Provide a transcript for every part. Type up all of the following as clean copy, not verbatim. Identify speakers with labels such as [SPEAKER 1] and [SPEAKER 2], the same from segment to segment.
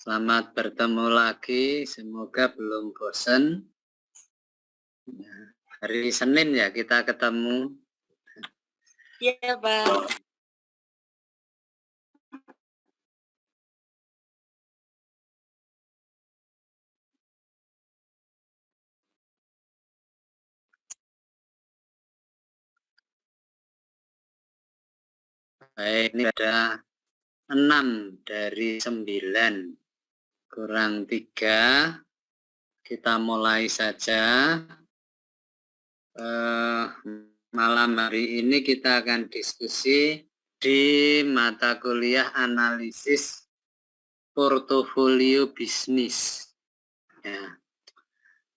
[SPEAKER 1] Selamat bertemu lagi, semoga belum bosan. Hari Senin ya kita ketemu.
[SPEAKER 2] Iya, Bang.
[SPEAKER 1] Baik, ini ada 6 dari 9 kurang 3. Kita mulai saja. Malam hari ini kita akan diskusi di mata kuliah analisis portofolio bisnis. Ya.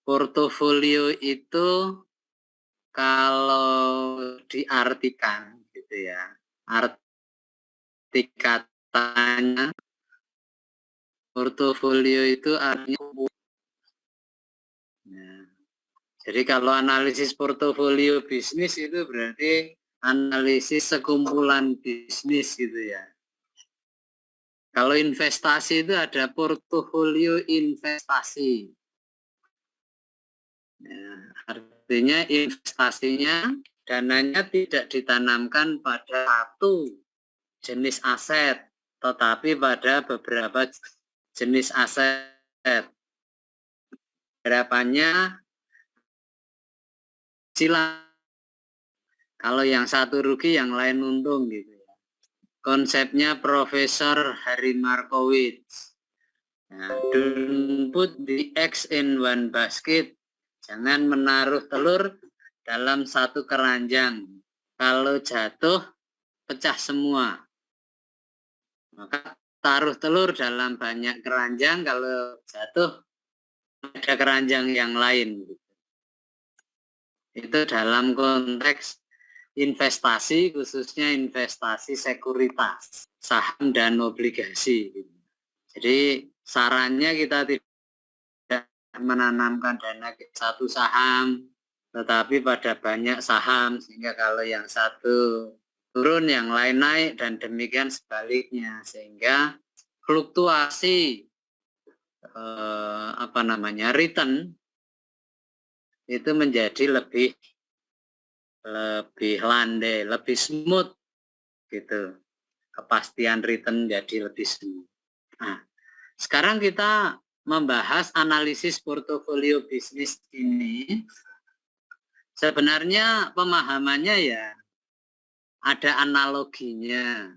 [SPEAKER 1] Portofolio itu kalau diartikan gitu ya, arti katanya portofolio itu artinya nah, jadi kalau analisis portofolio bisnis itu berarti analisis sekumpulan bisnis gitu ya. Kalau investasi itu ada portofolio investasi. Nah, artinya investasinya dananya tidak ditanamkan pada satu jenis aset, tetapi pada beberapa jenis aset. Harapannya silang. Kalau yang satu rugi, yang lain untung gitu ya. Konsepnya Profesor Harry Markowitz. Nah, don't put the eggs in one basket. Jangan menaruh telur dalam satu keranjang. Kalau jatuh, pecah semua. Maka taruh telur dalam banyak keranjang, kalau jatuh ada keranjang yang lain. Itu dalam konteks investasi, khususnya investasi sekuritas, saham dan obligasi. Jadi sarannya kita tidak menanamkan dana ke satu saham, tetapi pada banyak saham, sehingga kalau yang satu turun, yang lain naik, dan demikian sebaliknya, sehingga fluktuasi return itu menjadi lebih landai, lebih smooth gitu. Kepastian return jadi lebih smooth. Nah, sekarang kita membahas analisis portofolio bisnis ini. Sebenarnya pemahamannya ya ada analoginya.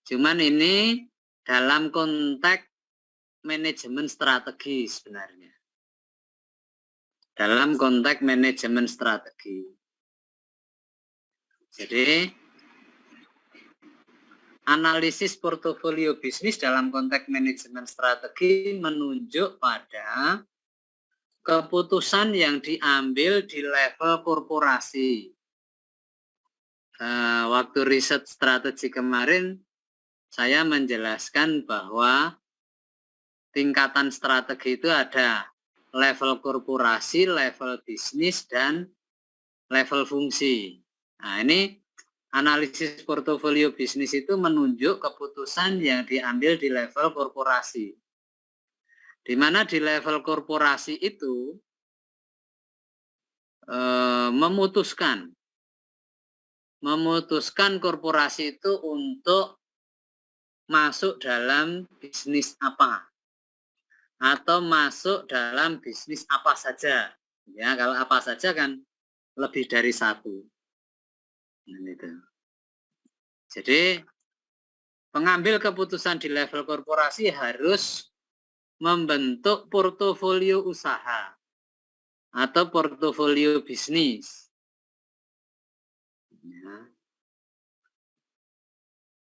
[SPEAKER 1] Cuman ini dalam konteks manajemen strategi sebenarnya. Dalam konteks manajemen strategi. Jadi analisis portofolio bisnis dalam konteks manajemen strategi menunjuk pada keputusan yang diambil di level korporasi. Waktu riset strategi kemarin, saya menjelaskan bahwa tingkatan strategi itu ada level korporasi, level bisnis, dan level fungsi. Nah, ini analisis portofolio bisnis itu menunjuk keputusan yang diambil di level korporasi. Di mana di level korporasi itu memutuskan korporasi itu untuk masuk dalam bisnis apa atau masuk dalam bisnis apa saja. Ya, kalau apa saja kan lebih dari satu. Gitu. Jadi pengambil keputusan di level korporasi harus membentuk portofolio usaha atau portofolio bisnis. Ya.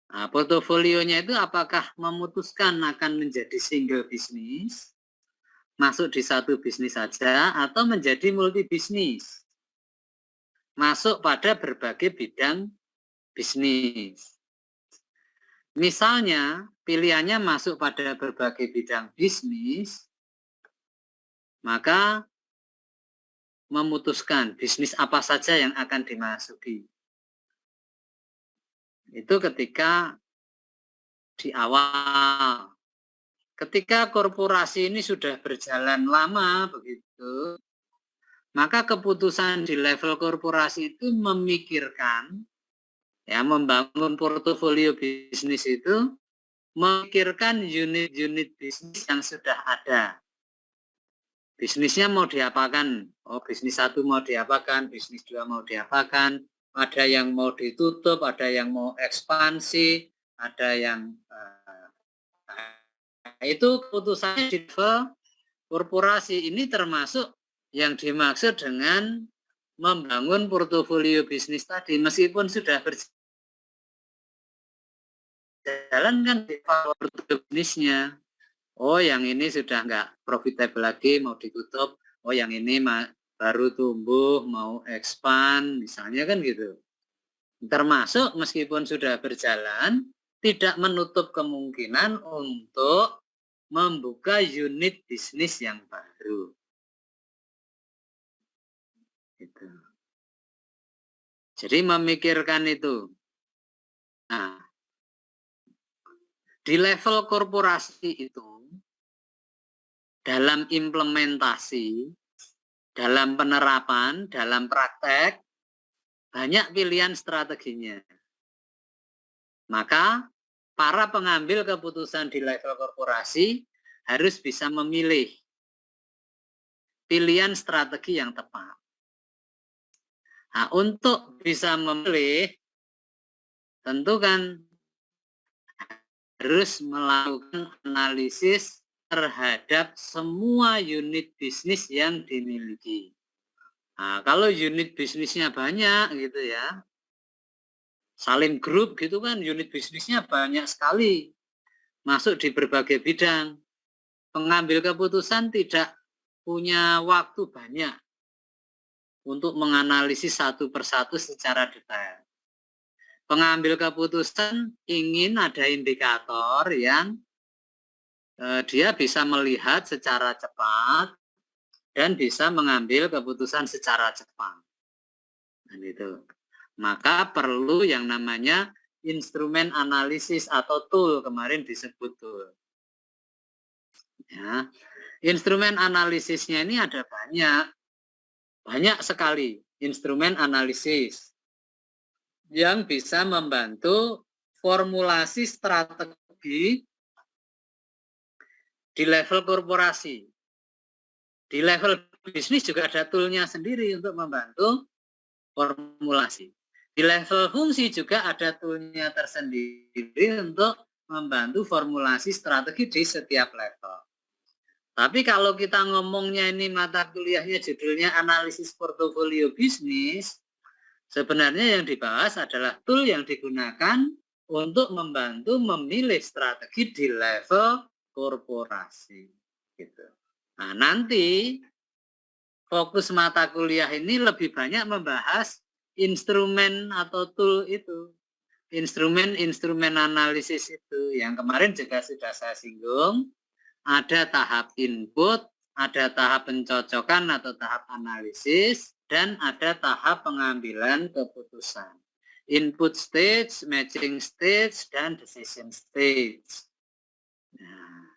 [SPEAKER 1] Nah, portofolionya itu apakah memutuskan akan menjadi single bisnis, masuk di satu bisnis saja, atau menjadi multi bisnis, masuk pada berbagai bidang bisnis. Misalnya pilihannya masuk pada berbagai bidang bisnis, maka memutuskan bisnis apa saja yang akan dimasuki. Itu ketika di awal. ketika korporasi ini sudah berjalan lama begitu, maka keputusan di level korporasi itu memikirkan, ya, membangun portofolio bisnis itu, memikirkan unit-unit bisnis yang sudah ada. Bisnisnya mau diapakan? Oh, bisnis 1 mau diapakan, bisnis 2 mau diapakan, ada yang mau ditutup, ada yang mau ekspansi, ada yang itu keputusannya di level korporasi. Ini termasuk yang dimaksud dengan membangun portofolio bisnis tadi, meskipun sudah berjalan kan di portofolio bisnisnya. Oh, yang ini sudah nggak profitable lagi, mau ditutup. Oh, yang ini baru tumbuh, mau expand, misalnya kan gitu. Termasuk meskipun sudah berjalan, tidak menutup kemungkinan untuk membuka unit bisnis yang baru. Gitu. Jadi memikirkan itu. Nah, di level korporasi itu, dalam implementasi, dalam penerapan, dalam praktek, banyak pilihan strateginya. Maka para pengambil keputusan di level korporasi harus bisa memilih pilihan strategi yang tepat. Nah, untuk bisa memilih, tentu kan harus melakukan analisis terhadap semua unit bisnis yang dimiliki. Nah, kalau unit bisnisnya banyak gitu ya, Salim Group gitu kan, unit bisnisnya banyak sekali, masuk di berbagai bidang. Pengambil keputusan tidak punya waktu banyak untuk menganalisis satu persatu secara detail. Pengambil keputusan ingin ada indikator yang dia bisa melihat secara cepat dan bisa mengambil keputusan secara cepat. Dan itu. Maka perlu yang namanya instrumen analisis atau tool, kemarin disebut tool. Ya. Instrumen analisisnya ini ada banyak sekali instrumen analisis yang bisa membantu formulasi strategi di level korporasi. Di level bisnis juga ada toolnya sendiri untuk membantu formulasi. Di level fungsi juga ada toolnya tersendiri untuk membantu formulasi strategi di setiap level. Tapi kalau kita ngomongnya ini mata kuliahnya judulnya analisis portofolio bisnis, sebenarnya yang dibahas adalah tool yang digunakan untuk membantu memilih strategi di level korporasi. Gitu. Nah, nanti fokus mata kuliah ini lebih banyak membahas instrumen atau tool itu. Instrumen analisis itu. Yang kemarin juga sudah saya singgung. Ada tahap input, ada tahap pencocokan atau tahap analisis, dan ada tahap pengambilan keputusan. Input stage, matching stage, dan decision stage. Nah,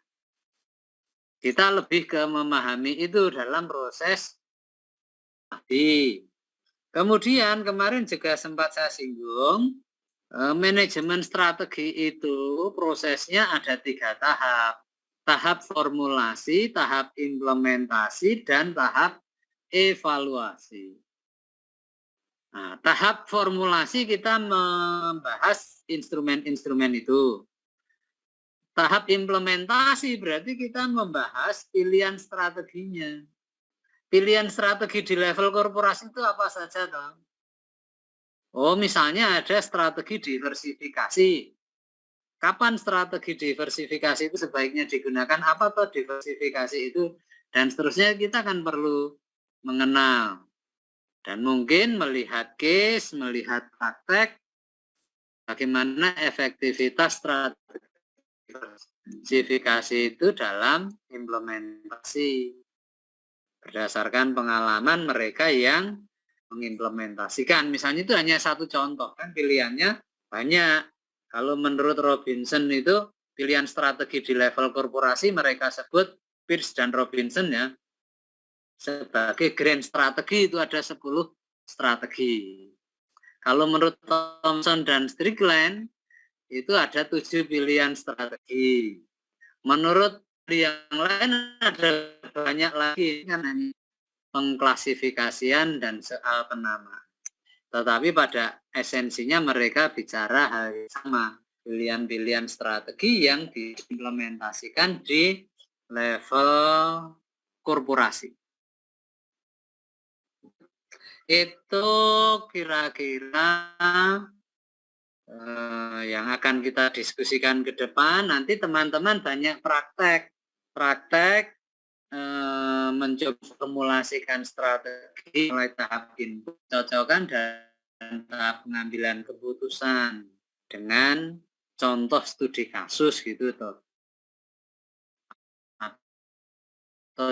[SPEAKER 1] kita lebih ke memahami itu dalam proses tadi. Kemudian kemarin juga sempat saya singgung, manajemen strategi itu prosesnya ada 3 tahap. Tahap formulasi, tahap implementasi, dan tahap evaluasi. Nah, tahap formulasi kita membahas instrumen-instrumen itu. Tahap implementasi berarti kita membahas pilihan strateginya. Pilihan strategi di level korporasi itu apa saja, Tom? Oh, misalnya ada strategi diversifikasi. Kapan strategi diversifikasi itu sebaiknya digunakan? Apa tuh diversifikasi itu? Dan seterusnya kita akan perlu mengenal. Dan mungkin melihat case, melihat praktek, bagaimana efektivitas strategi diversifikasi itu dalam implementasi. Berdasarkan pengalaman mereka yang mengimplementasikan. Misalnya itu hanya satu contoh, kan pilihannya banyak. Kalau menurut Robinson itu pilihan strategi di level korporasi mereka sebut Pearce dan Robinson ya. Sebagai grand strategi itu ada 10 strategi. Kalau menurut Thomson dan Strickland itu ada 7 pilihan strategi. Menurut yang lain ada banyak lagi kan hanya pengklasifikasian dan soal penamaan. Tetapi pada esensinya mereka bicara hal yang sama, pilihan-pilihan strategi yang diimplementasikan di level korporasi. Itu kira-kira yang akan kita diskusikan ke depan. Nanti teman-teman banyak praktek mencoba formulasikan strategi mulai tahap input, cocokan dan tahap pengambilan keputusan dengan contoh studi kasus gitu atau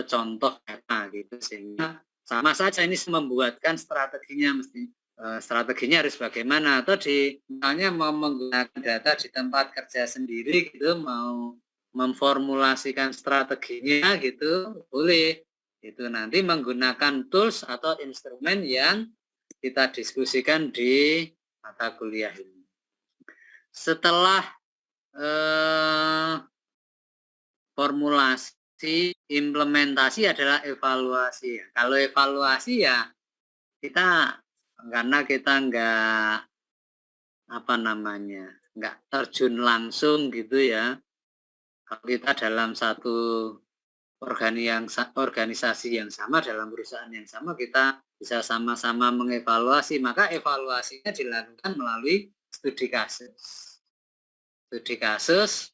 [SPEAKER 1] contoh data gitu, sehingga sama saja ini membuatkan strateginya strateginya harus bagaimana, atau misalnya mau menggunakan data di tempat kerja sendiri gitu, mau memformulasikan strateginya gitu, boleh. Itu nanti menggunakan tools atau instrumen yang kita diskusikan di mata kuliah ini. Setelah formulasi, implementasi adalah evaluasi. Kalau evaluasi ya kita, karena kita nggak terjun langsung gitu ya. Kalau kita dalam satu organisasi yang sama, dalam perusahaan yang sama, kita bisa sama-sama mengevaluasi, maka evaluasinya dilakukan melalui studi kasus. Studi kasus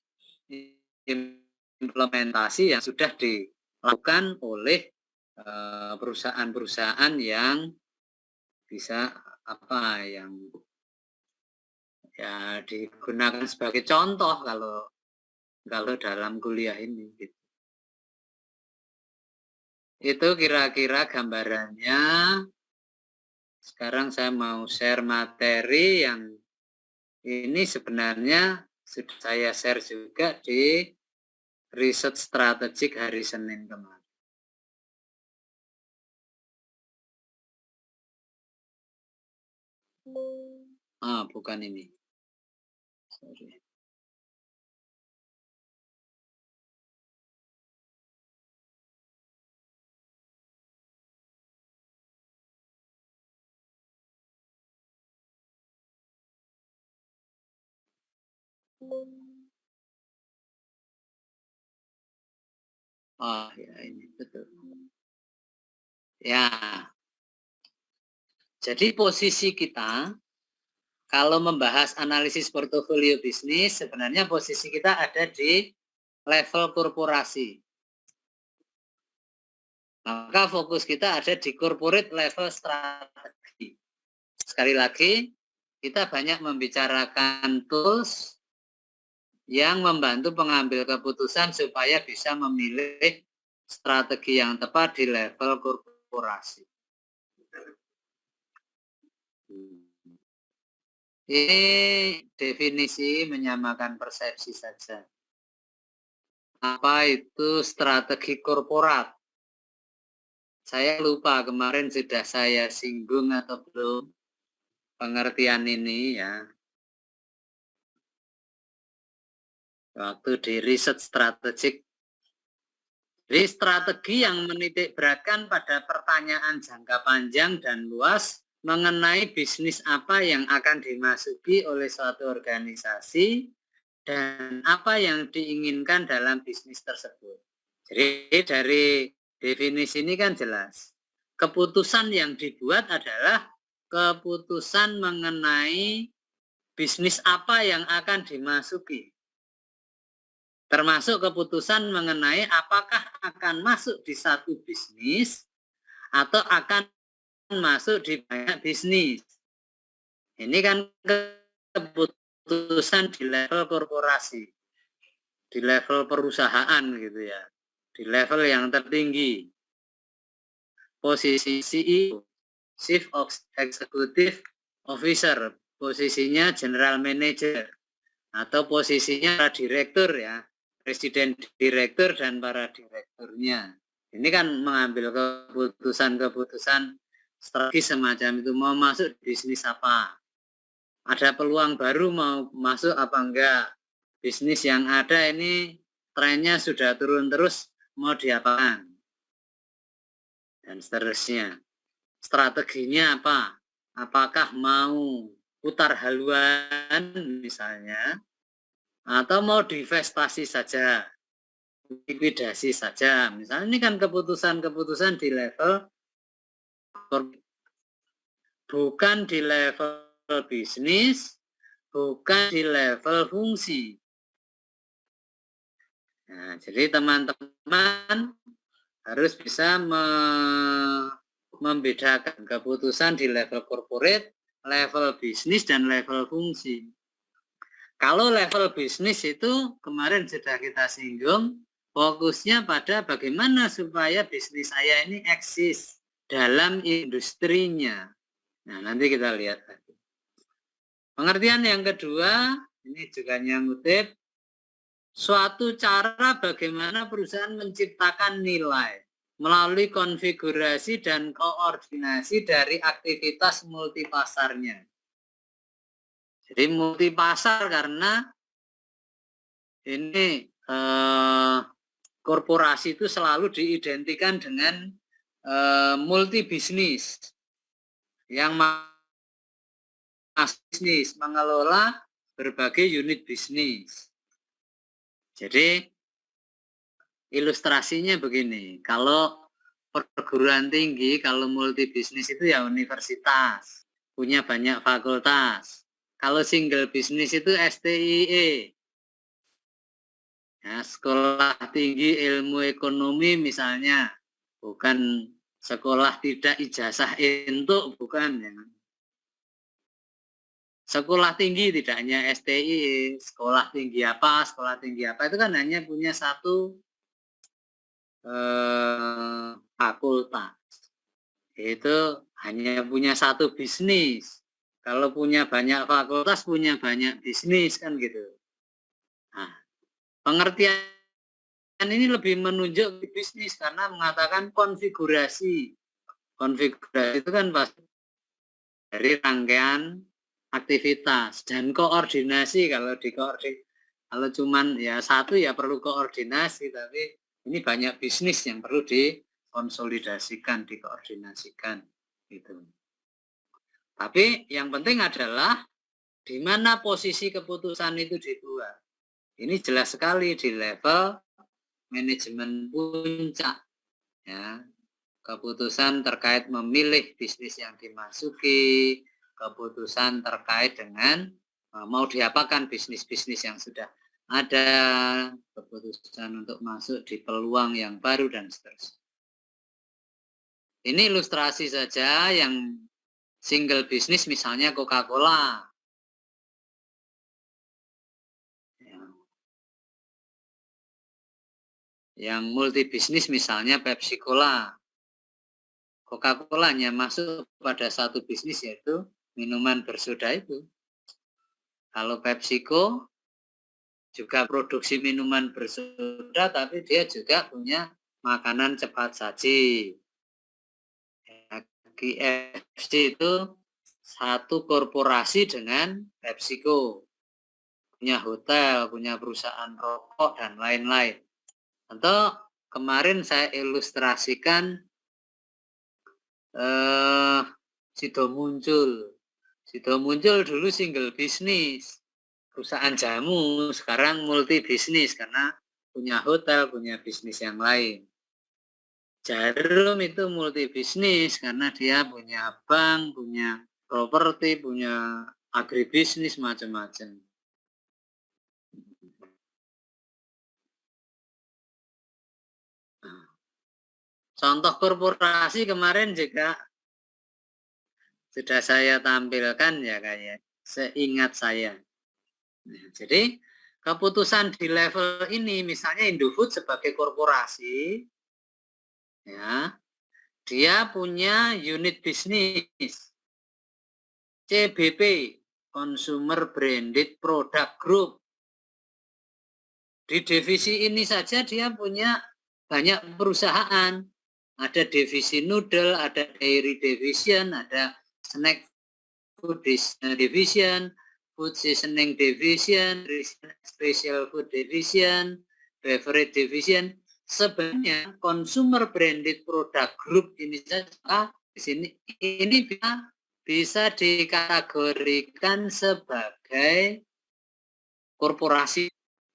[SPEAKER 1] implementasi yang sudah dilakukan oleh perusahaan-perusahaan yang bisa yang ya digunakan sebagai contoh kalau dalam kuliah ini gitu. Itu kira-kira gambarannya. Sekarang saya mau share materi yang ini sebenarnya sudah saya share juga di riset strategik hari Senin kemarin. Bukan ini. Sorry. Ya ini betul. Ya. Jadi posisi kita kalau membahas analisis portofolio bisnis, sebenarnya posisi kita ada di level korporasi. Maka fokus kita ada di corporate level strategi. Sekali lagi, kita banyak membicarakan tools yang membantu pengambil keputusan supaya bisa memilih strategi yang tepat di level korporasi. Ini definisi menyamakan persepsi saja. Apa itu strategi korporat? Saya lupa kemarin sudah saya singgung atau belum pengertian ini ya. Waktu di riset strategik. Jadi strategi yang menitik beratkan pada pertanyaan jangka panjang dan luas mengenai bisnis apa yang akan dimasuki oleh suatu organisasi dan apa yang diinginkan dalam bisnis tersebut. Jadi dari definisi ini kan jelas. Keputusan yang dibuat adalah keputusan mengenai bisnis apa yang akan dimasuki. Termasuk keputusan mengenai apakah akan masuk di satu bisnis atau akan masuk di banyak bisnis. Ini kan keputusan di level korporasi, di level perusahaan gitu ya, di level yang tertinggi. Posisi CEO, Chief Executive Officer, posisinya General Manager, atau posisinya para direktur ya, presiden direktur dan para direkturnya. Ini kan mengambil keputusan-keputusan strategi semacam itu, mau masuk bisnis apa, ada peluang baru mau masuk apa enggak, bisnis yang ada ini trennya sudah turun terus mau diapakan, dan seterusnya. Strateginya apa? Apakah mau putar haluan misalnya, atau mau divestasi saja, likuidasi saja. Misalnya ini kan keputusan-keputusan di level, bukan di level bisnis, bukan di level fungsi. Nah, jadi teman-teman harus bisa membedakan keputusan di level corporate, level bisnis, dan level fungsi. Kalau level bisnis itu kemarin sudah kita singgung, fokusnya pada bagaimana supaya bisnis saya ini eksis dalam industrinya. Nah, nanti kita lihat lagi. Pengertian yang kedua, ini juga yang ngutip, suatu cara bagaimana perusahaan menciptakan nilai melalui konfigurasi dan koordinasi dari aktivitas multipasarnya. Jadi multipasar karena ini korporasi itu selalu diidentikan dengan multi bisnis yang bisnis mengelola berbagai unit bisnis. Jadi ilustrasinya begini, kalau perguruan tinggi, kalau multi bisnis itu ya universitas, punya banyak fakultas. Kalau single bisnis itu STIE, ya, sekolah tinggi ilmu ekonomi misalnya, bukan sekolah tidak ijazah untuk, bukan ya. Sekolah tinggi tidak hanya STI, sekolah tinggi apa itu kan hanya punya satu fakultas, itu hanya punya satu bisnis. Kalau punya banyak fakultas, punya banyak bisnis kan gitu. Nah, pengertian ini lebih menunjuk bisnis karena mengatakan konfigurasi. Konfigurasi itu kan pasti dari rangkaian aktivitas dan koordinasi. Kalau cuman ya satu ya perlu koordinasi, tapi ini banyak bisnis yang perlu dikonsolidasikan, dikoordinasikan gitu. Tapi yang penting adalah di mana posisi keputusan itu dibuat. Ini jelas sekali di level manajemen puncak ya. Keputusan terkait memilih bisnis yang dimasuki, keputusan terkait dengan mau diapakan bisnis-bisnis yang sudah ada, keputusan untuk masuk di peluang yang baru dan seterusnya. Ini ilustrasi saja yang single bisnis misalnya Coca-Cola. Yang multi bisnis misalnya Pepsi-Cola. Coca-Cola hanya masuk pada satu bisnis yaitu minuman bersoda itu. Kalau PepsiCo juga produksi minuman bersoda, tapi dia juga punya makanan cepat saji. KFC itu satu korporasi dengan PepsiCo, punya hotel, punya perusahaan rokok dan lain-lain. Atau kemarin saya ilustrasikan Sido muncul dulu single bisnis, perusahaan jamu, sekarang multi bisnis karena punya hotel, punya bisnis yang lain. Jarum itu multi bisnis karena dia punya bank, punya properti, punya agribisnis, macam-macam. Contoh korporasi kemarin juga sudah saya tampilkan ya kayak seingat saya. Nah, jadi keputusan di level ini misalnya Indofood sebagai korporasi ya, dia punya unit bisnis CBP, Consumer Branded Product Group. Di divisi ini saja dia punya banyak perusahaan. Ada divisi noodle, ada dairy division, ada snack food division, food seasoning division, special food division, beverage division. Sebenarnya consumer branded product group ini saja di sini ini bisa dikategorikan sebagai korporasi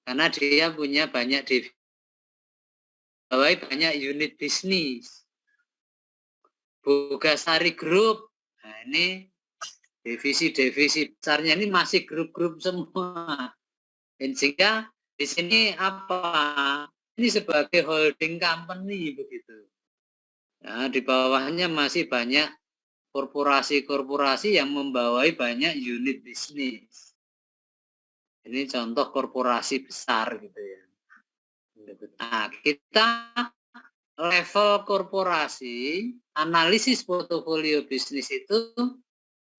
[SPEAKER 1] karena dia punya banyak divisi, banyak unit bisnis. Bogasari Group, nah ini divisi-divisi besarnya ini masih grup-grup semua. Dan sehingga di sini apa? Ini sebagai holding company begitu. Nah, di bawahnya masih banyak korporasi-korporasi yang membawai banyak unit bisnis. Ini contoh korporasi besar gitu ya. Nah, kita level korporasi, analisis portofolio bisnis itu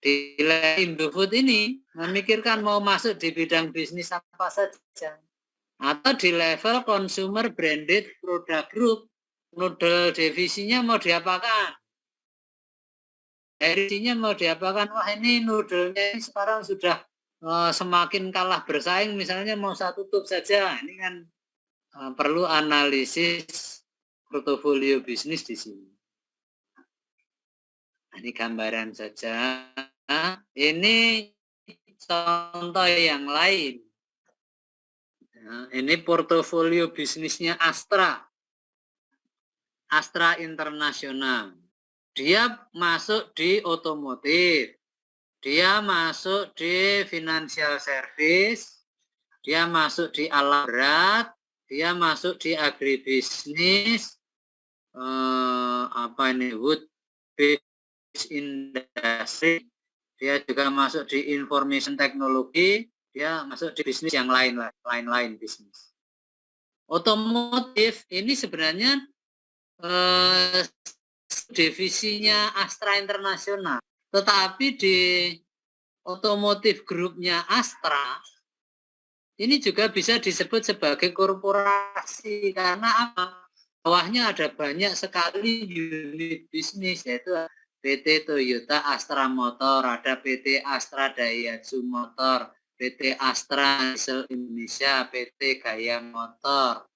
[SPEAKER 1] di Indofood ini memikirkan mau masuk di bidang bisnis apa saja. Atau di level consumer branded product group, noodle divisinya mau diapakan? Divisinya mau diapakan? Wah ini noodlenya ini sekarang sudah semakin kalah bersaing, misalnya mau satu tutup saja. Ini kan perlu analisis portofolio bisnis di sini. Ini gambaran saja. Ini contoh yang lain. Nah, ini portofolio bisnisnya Astra. Astra Internasional. Dia masuk di otomotif. Dia masuk di financial service. Dia masuk di alat berat. Dia masuk di agribisnis. Apa ini? Wood based industry. Dia juga masuk di information technology. Dia masuk di bisnis yang lain bisnis. Otomotif ini sebenarnya divisinya Astra Internasional, tetapi di otomotif grupnya Astra ini juga bisa disebut sebagai korporasi karena apa? Bawahnya ada banyak sekali unit bisnis, yaitu PT Toyota Astra Motor, ada PT Astra Daihatsu Motor, PT Astra Diesel Indonesia, PT Gaya Motor,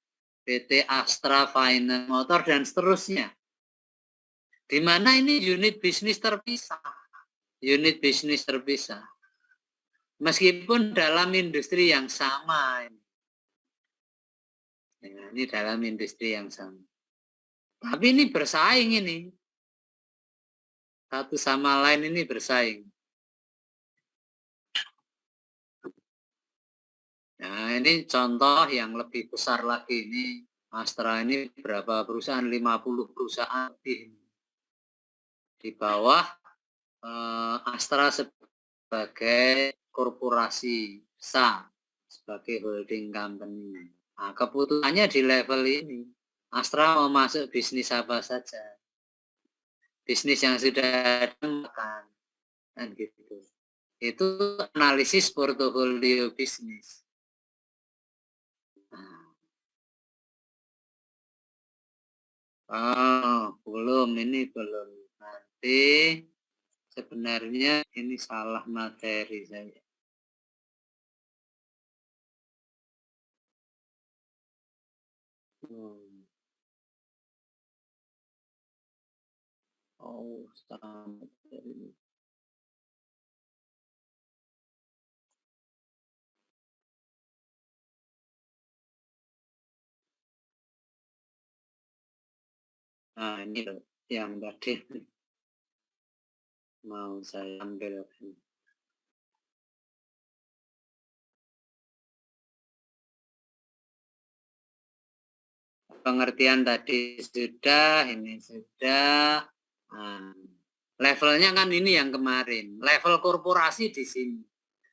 [SPEAKER 1] PT Astra Finance Motor, dan seterusnya. Di mana ini unit bisnis terpisah. Unit bisnis terpisah. Meskipun dalam industri yang sama. Ya, ini dalam industri yang sama. Tapi ini bersaing ini. Satu sama lain ini bersaing. Nah, ini contoh yang lebih besar lagi. Ini Astra ini berapa perusahaan? 50 perusahaan lebih. Di bawah Astra sebagai korporasi besar, sebagai holding company. Nah, keputusannya di level ini. Astra mau masuk bisnis apa saja. Bisnis yang sudah makan. Dan gitu. Itu analisis portofolio bisnis. Belum, ini belum. Nanti sebenarnya ini salah materi saya. Salah materi. Nah, ini loh yang tadi mau saya ambilkan. Pengertian tadi sudah, ini sudah. Nah, levelnya kan ini yang kemarin. Level korporasi di sini.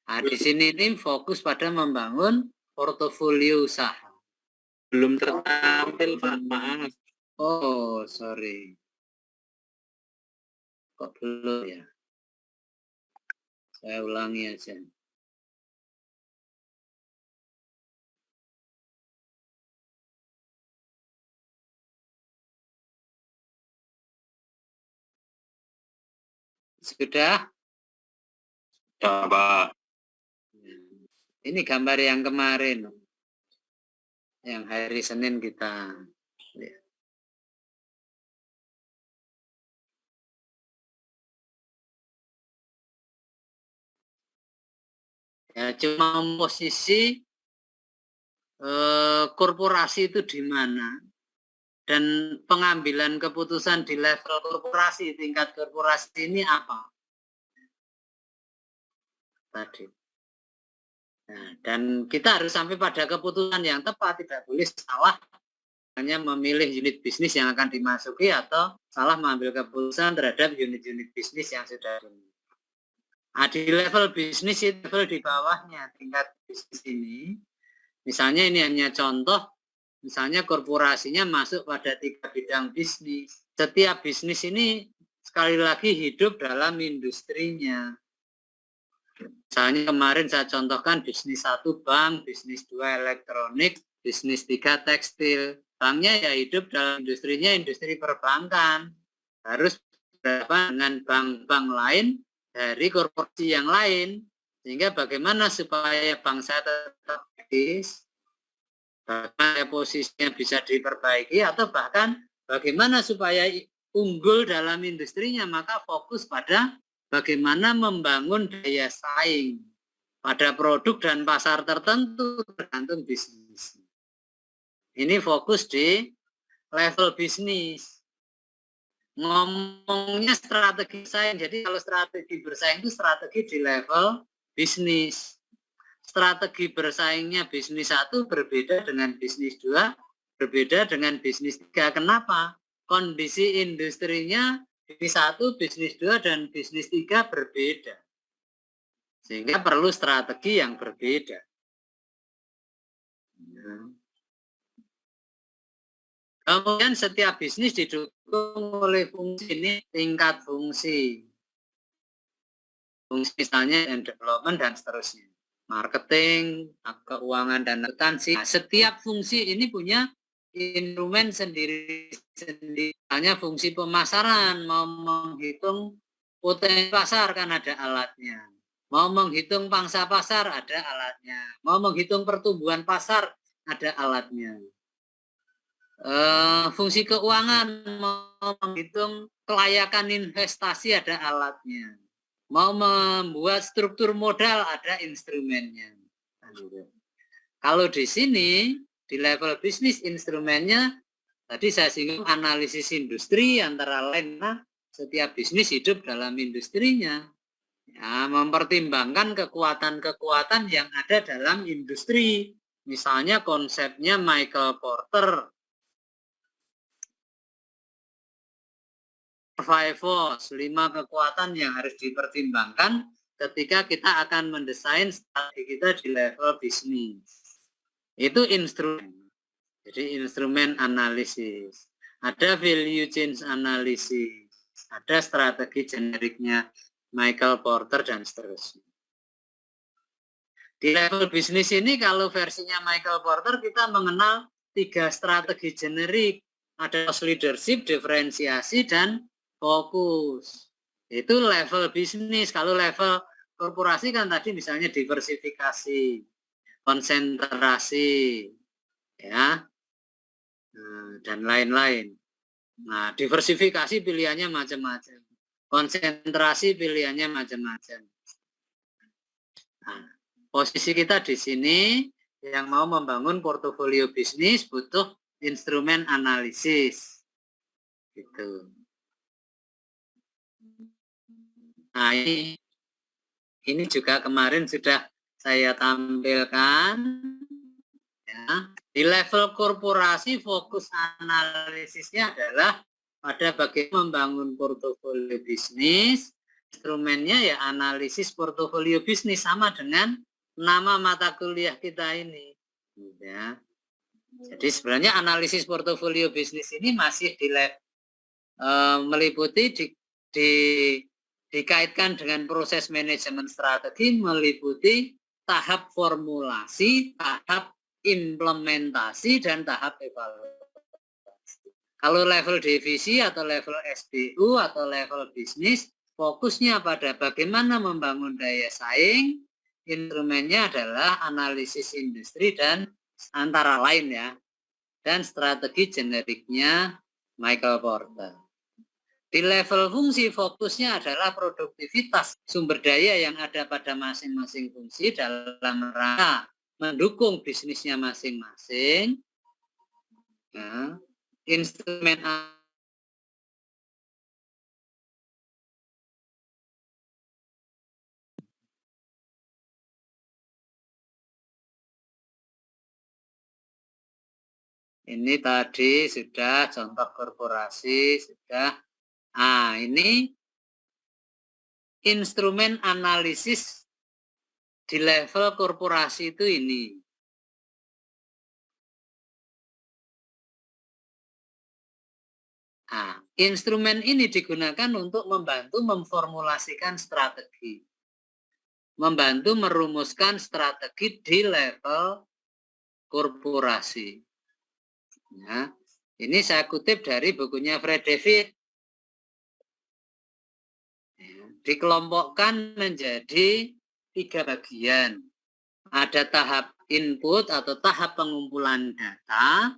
[SPEAKER 1] Nah, di sini ini fokus pada membangun portofolio usaha.
[SPEAKER 2] Belum tertampil, Pak. Maaf.
[SPEAKER 1] Oh, sorry. Kok belum ya? Saya ulangi aja. Sudah?
[SPEAKER 2] Ya, Pak.
[SPEAKER 1] Ini gambar yang kemarin, yang hari Senin kita. Ya, cuma posisi korporasi itu di mana dan pengambilan keputusan di level korporasi, tingkat korporasi ini apa tadi. Nah, dan kita harus sampai pada keputusan yang tepat, tidak boleh salah hanya memilih unit bisnis yang akan dimasuki atau salah mengambil keputusan terhadap unit-unit bisnis yang sudah ada. Nah, di level bisnis itu level di bawahnya tingkat bisnis ini, misalnya ini hanya contoh, misalnya korporasinya masuk pada 3 bidang bisnis. Setiap bisnis ini sekali lagi hidup dalam industrinya. Misalnya kemarin saya contohkan bisnis 1 bank, bisnis 2 elektronik, bisnis 3 tekstil. Banknya ya hidup dalam industrinya, industri perbankan. Harus berhadapan dengan bank-bank lain dari korporasi yang lain, sehingga bagaimana supaya bangsa tetap eksis, bagaimana posisinya bisa diperbaiki, atau bahkan bagaimana supaya unggul dalam industrinya, maka fokus pada bagaimana membangun daya saing pada produk dan pasar tertentu tergantung bisnis. Ini fokus di level bisnis. Ngomongnya strategi saing, jadi kalau strategi bersaing itu strategi di level bisnis. Strategi bersaingnya bisnis 1 berbeda dengan bisnis 2, berbeda dengan bisnis 3. Kenapa? Kondisi industrinya bisnis 1, bisnis 2, dan bisnis 3 berbeda. Sehingga perlu strategi yang berbeda. Kemudian setiap bisnis didukung oleh fungsi, ini tingkat fungsi. Fungsi misalnya development dan seterusnya. Marketing, keuangan, dan akuntansi. Nah, setiap fungsi ini punya instrumen sendiri-sendiri. Hanya fungsi pemasaran, mau menghitung potensi pasar kan ada alatnya. Mau menghitung pangsa pasar ada alatnya. Mau menghitung pertumbuhan pasar ada alatnya. Fungsi keuangan, mau menghitung kelayakan investasi ada alatnya. Mau membuat struktur modal ada instrumennya. Kalau di sini di level bisnis instrumennya tadi saya singgung analisis industri, antara lain setiap bisnis hidup dalam industrinya. Ya, mempertimbangkan kekuatan-kekuatan yang ada dalam industri. Misalnya konsepnya Michael Porter, 5 force, 5 kekuatan yang harus dipertimbangkan ketika kita akan mendesain strategi kita di level bisnis. Itu instrumen. Jadi instrumen analisis. Ada value chain analisis. Ada strategi generiknya Michael Porter dan seterusnya. Di level bisnis ini kalau versinya Michael Porter kita mengenal 3 strategi generik. Ada leadership, diferensiasi, dan fokus. Itu level bisnis. Kalau level korporasi kan tadi misalnya diversifikasi, konsentrasi, ya, dan lain-lain. Nah, diversifikasi pilihannya macam-macam, konsentrasi pilihannya macam-macam. Nah, posisi kita di sini yang mau membangun portofolio bisnis butuh instrumen analisis, gitu. Nah, ini juga kemarin sudah saya tampilkan. Ya. Di level korporasi fokus analisisnya adalah pada bagaimana membangun portofolio bisnis. Instrumennya ya analisis portofolio bisnis, sama dengan nama mata kuliah kita ini. Ya. Jadi sebenarnya analisis portofolio bisnis ini masih meliputi dikaitkan dengan proses manajemen strategi, meliputi tahap formulasi, tahap implementasi, dan tahap evaluasi. Kalau level divisi atau level SBU atau level bisnis, fokusnya pada bagaimana membangun daya saing, instrumennya adalah analisis industri dan antara lain ya, dan strategi generiknya Michael Porter. Di level fungsi, fokusnya adalah produktivitas sumber daya yang ada pada masing-masing fungsi dalam rangka mendukung bisnisnya masing-masing. Nah, instrumen ini tadi sudah contoh korporasi, sudah. Ah, ini instrumen analisis di level korporasi itu ini. Nah, instrumen ini digunakan untuk membantu memformulasikan strategi. Membantu merumuskan strategi di level korporasi. Ya, ini saya kutip dari bukunya Fred David. Dikelompokkan menjadi 3 bagian. Ada tahap input atau tahap pengumpulan data,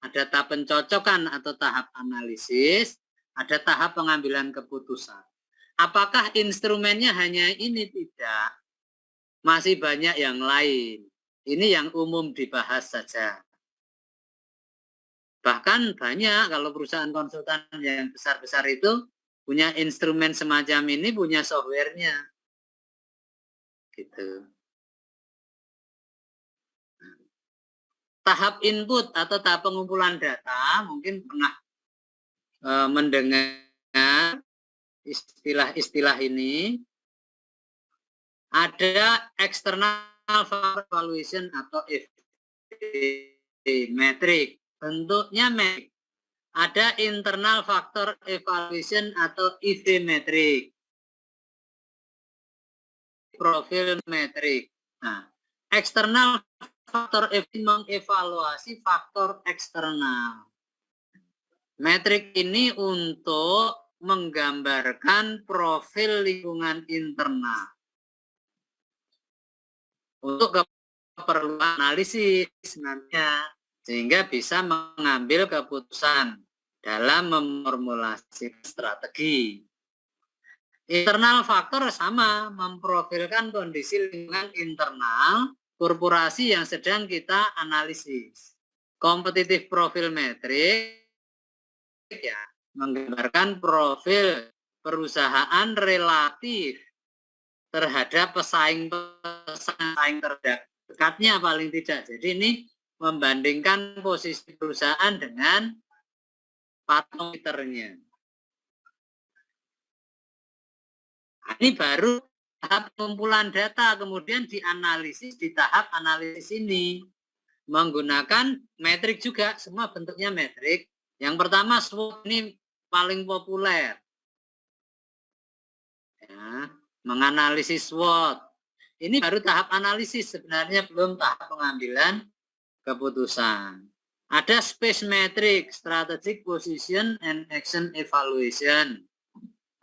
[SPEAKER 1] ada tahap pencocokan atau tahap analisis, ada tahap pengambilan keputusan. Apakah instrumennya hanya ini? Tidak. Masih banyak yang lain. Ini yang umum dibahas saja. Bahkan banyak kalau perusahaan konsultan yang besar-besar itu punya instrumen semacam ini, punya softwarenya. Gitu. Tahap input atau tahap pengumpulan data, mungkin pernah mendengar istilah-istilah ini. Ada external evaluation atau metric, bentuknya metric. Ada internal factor evaluation atau EV metric, profil metric. Nah, eksternal faktor mengevaluasi faktor eksternal. Metrik ini untuk menggambarkan profil lingkungan internal untuk keperluan analisis nantinya, sehingga bisa mengambil keputusan dalam memformulasi strategi. Internal faktor sama, memprofilkan kondisi lingkungan internal korporasi yang sedang kita analisis. Kompetitif profil metrik ya, menggambarkan profil perusahaan relatif terhadap pesaing terdekatnya paling tidak. Jadi ini membandingkan posisi perusahaan dengan parameternya. Ini baru tahap pengumpulan data, kemudian dianalisis di tahap analisis ini. Menggunakan metrik juga, semua bentuknya metrik. Yang pertama SWOT ini paling populer. Ya, menganalisis SWOT. Ini baru tahap analisis, sebenarnya belum tahap pengambilan keputusan. Ada space metric, strategic position and action evaluation.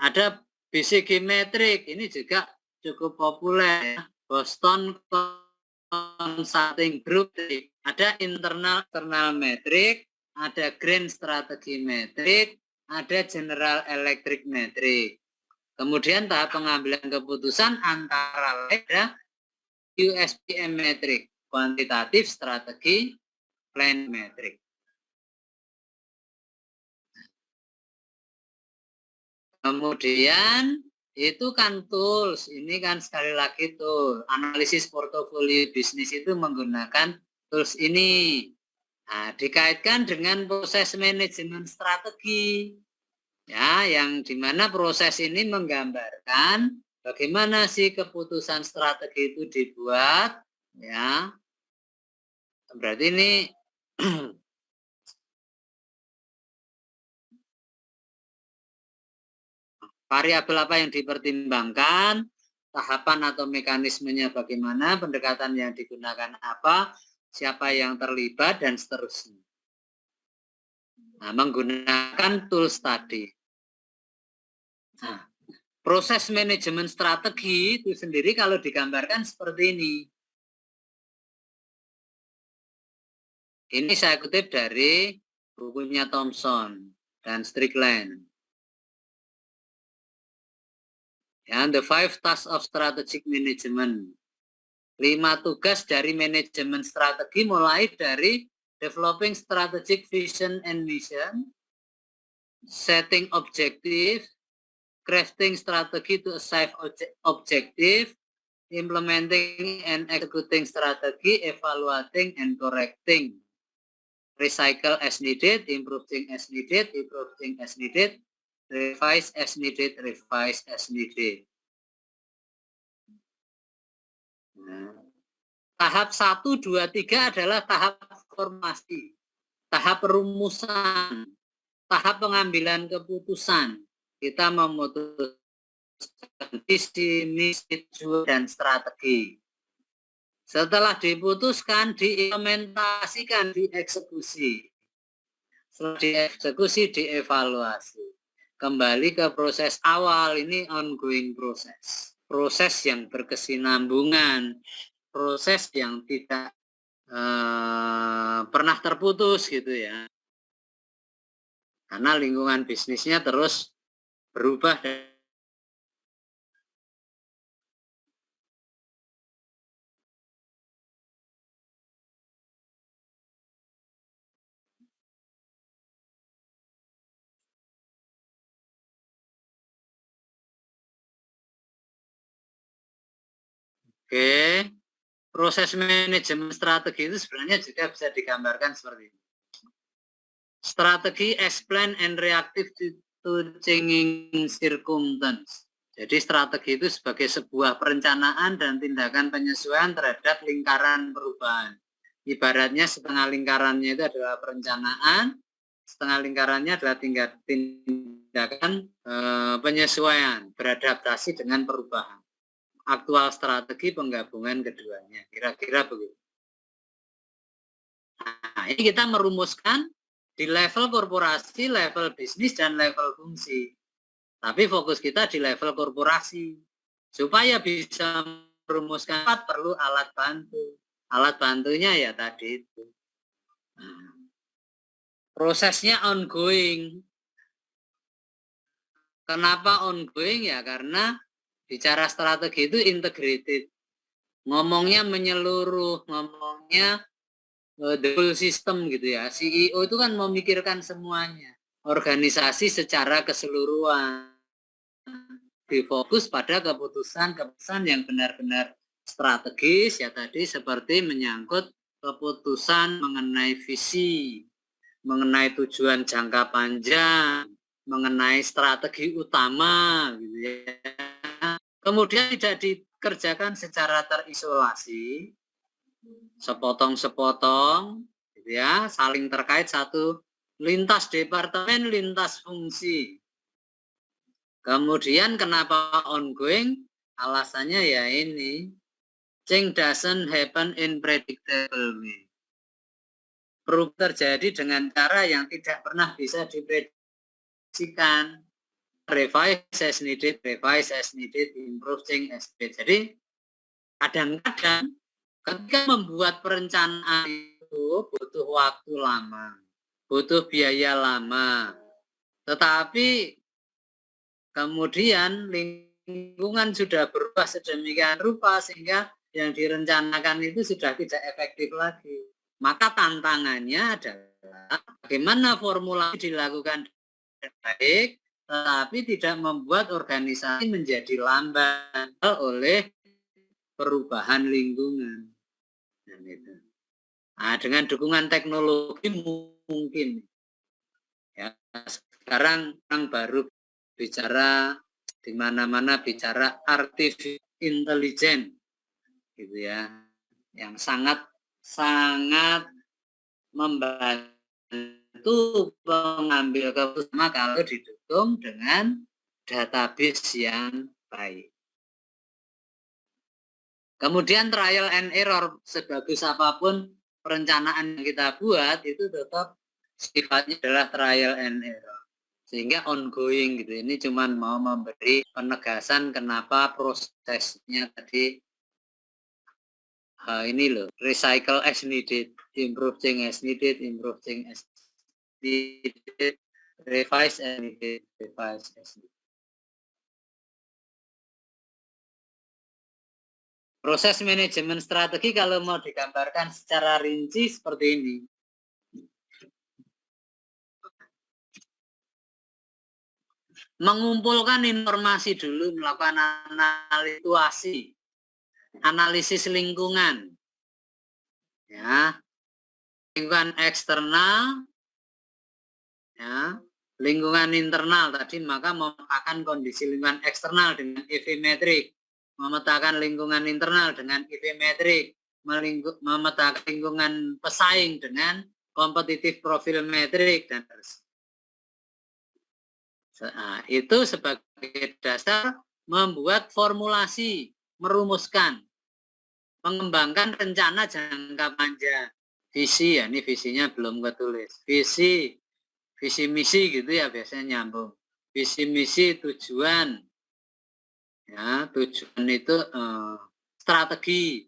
[SPEAKER 1] Ada BCG metric, ini juga cukup populer. Boston Consulting Group, ada internal external metric, ada Grand Strategy metric, ada General Electric metric. Kemudian tahap pengambilan keputusan antara lain ada USPM metric, kuantitatif strategi plan metric. Kemudian itu kan tools, ini kan sekali lagi tool, analisis portofolio bisnis itu menggunakan tools ini. Nah, dikaitkan dengan proses manajemen strategi, ya, yang dimana proses ini menggambarkan bagaimana sih keputusan strategi itu dibuat, ya. Berarti ini variabel apa yang dipertimbangkan, tahapan atau mekanismenya bagaimana, pendekatan yang digunakan apa, siapa yang terlibat, dan seterusnya. Nah, menggunakan tools tadi. Nah, Proses manajemen strategi itu sendiri kalau digambarkan seperti ini. Ini saya kutip dari bukunya Thompson dan Strickland. Ya, The 5 Tasks of Strategic Management. 5 tugas dari manajemen strategi mulai dari developing strategic vision and mission, setting objective, crafting strategy to achieve objective, implementing and executing strategy, evaluating and correcting, recycle as needed, improving as needed, revise as needed, revise as needed. Nah, tahap 1, 2, 3 adalah tahap formasi, tahap perumusan, tahap pengambilan keputusan. Kita memutuskan visi, misi, tujuan, dan strategi. Setelah diputuskan, diimplementasikan, dieksekusi. Setelah dieksekusi, dievaluasi. Kembali ke proses awal, ini ongoing proses. Proses yang berkesinambungan, proses yang tidak pernah terputus gitu ya. Karena lingkungan bisnisnya terus berubah. Oke, proses manajemen strategi itu sebenarnya juga bisa digambarkan seperti ini. Strategi explain and reactive to changing circumstance. Jadi strategi itu sebagai sebuah perencanaan dan tindakan penyesuaian terhadap lingkaran perubahan. Ibaratnya setengah lingkarannya itu adalah perencanaan, setengah lingkarannya adalah tindakan penyesuaian, beradaptasi dengan perubahan. Aktual strategi penggabungan keduanya, kira-kira begitu. Nah, ini kita merumuskan di level korporasi, level bisnis, dan level fungsi. Tapi fokus kita di level korporasi. Supaya bisa merumuskan perlu alat bantu. Alat bantunya ya tadi itu. Nah, prosesnya ongoing. Kenapa ongoing ya? Karena bicara strategi itu integrated. Ngomongnya menyeluruh, ngomongnya the whole system gitu ya. CEO itu kan memikirkan semuanya. Organisasi secara keseluruhan. Difokus pada keputusan yang benar-benar strategis ya tadi seperti menyangkut keputusan mengenai visi, mengenai tujuan jangka panjang, mengenai strategi utama gitu ya. Kemudian tidak dikerjakan secara terisolasi, sepotong-sepotong, gitu ya, saling terkait satu lintas departemen, lintas fungsi. Kemudian kenapa ongoing? Alasannya ya ini, change doesn't happen in predictable way. Perubahan terjadi dengan cara yang tidak pernah bisa diprediksikan. Revise as needed, improve, change as needed. Jadi kadang-kadang ketika membuat perencanaan itu butuh waktu lama, butuh biaya lama, tetapi kemudian lingkungan sudah berubah sedemikian rupa sehingga yang direncanakan itu sudah tidak efektif lagi. Maka tantangannya adalah bagaimana formulasi dilakukan dengan baik, tetapi tidak membuat organisasi menjadi lambat oleh perubahan lingkungan. Nah, dengan dukungan teknologi mungkin. Ya, sekarang orang baru bicara di mana-mana bicara artificial intelligence, gitu ya, yang sangat membantu pengambil keputusan kalau didukung dengan database yang baik. Kemudian trial and error, sebagus apapun perencanaan yang kita buat itu tetap sifatnya adalah trial and error. sehingga ongoing gitu. Ini cuman mau memberi penegasan kenapa prosesnya tadi ini loh, recycle as needed, improve change as needed, improve change as needed, revise as needed, revise as needed. Proses manajemen strategi kalau mau digambarkan secara rinci seperti ini. Mengumpulkan informasi dulu, melakukan analisis lingkungan, ya, lingkungan eksternal, ya, lingkungan internal tadi, maka memetakan kondisi lingkungan eksternal dengan EV metrik, memetakan lingkungan internal dengan EV metrik, memetakan lingkungan pesaing dengan kompetitif profil metrik dan terus. Nah, itu sebagai dasar membuat formulasi, merumuskan, mengembangkan rencana jangka panjang, visi, ya ini visinya belum ketulis, visi misi gitu ya biasanya nyambung, visi misi tujuan, ya tujuan itu strategi,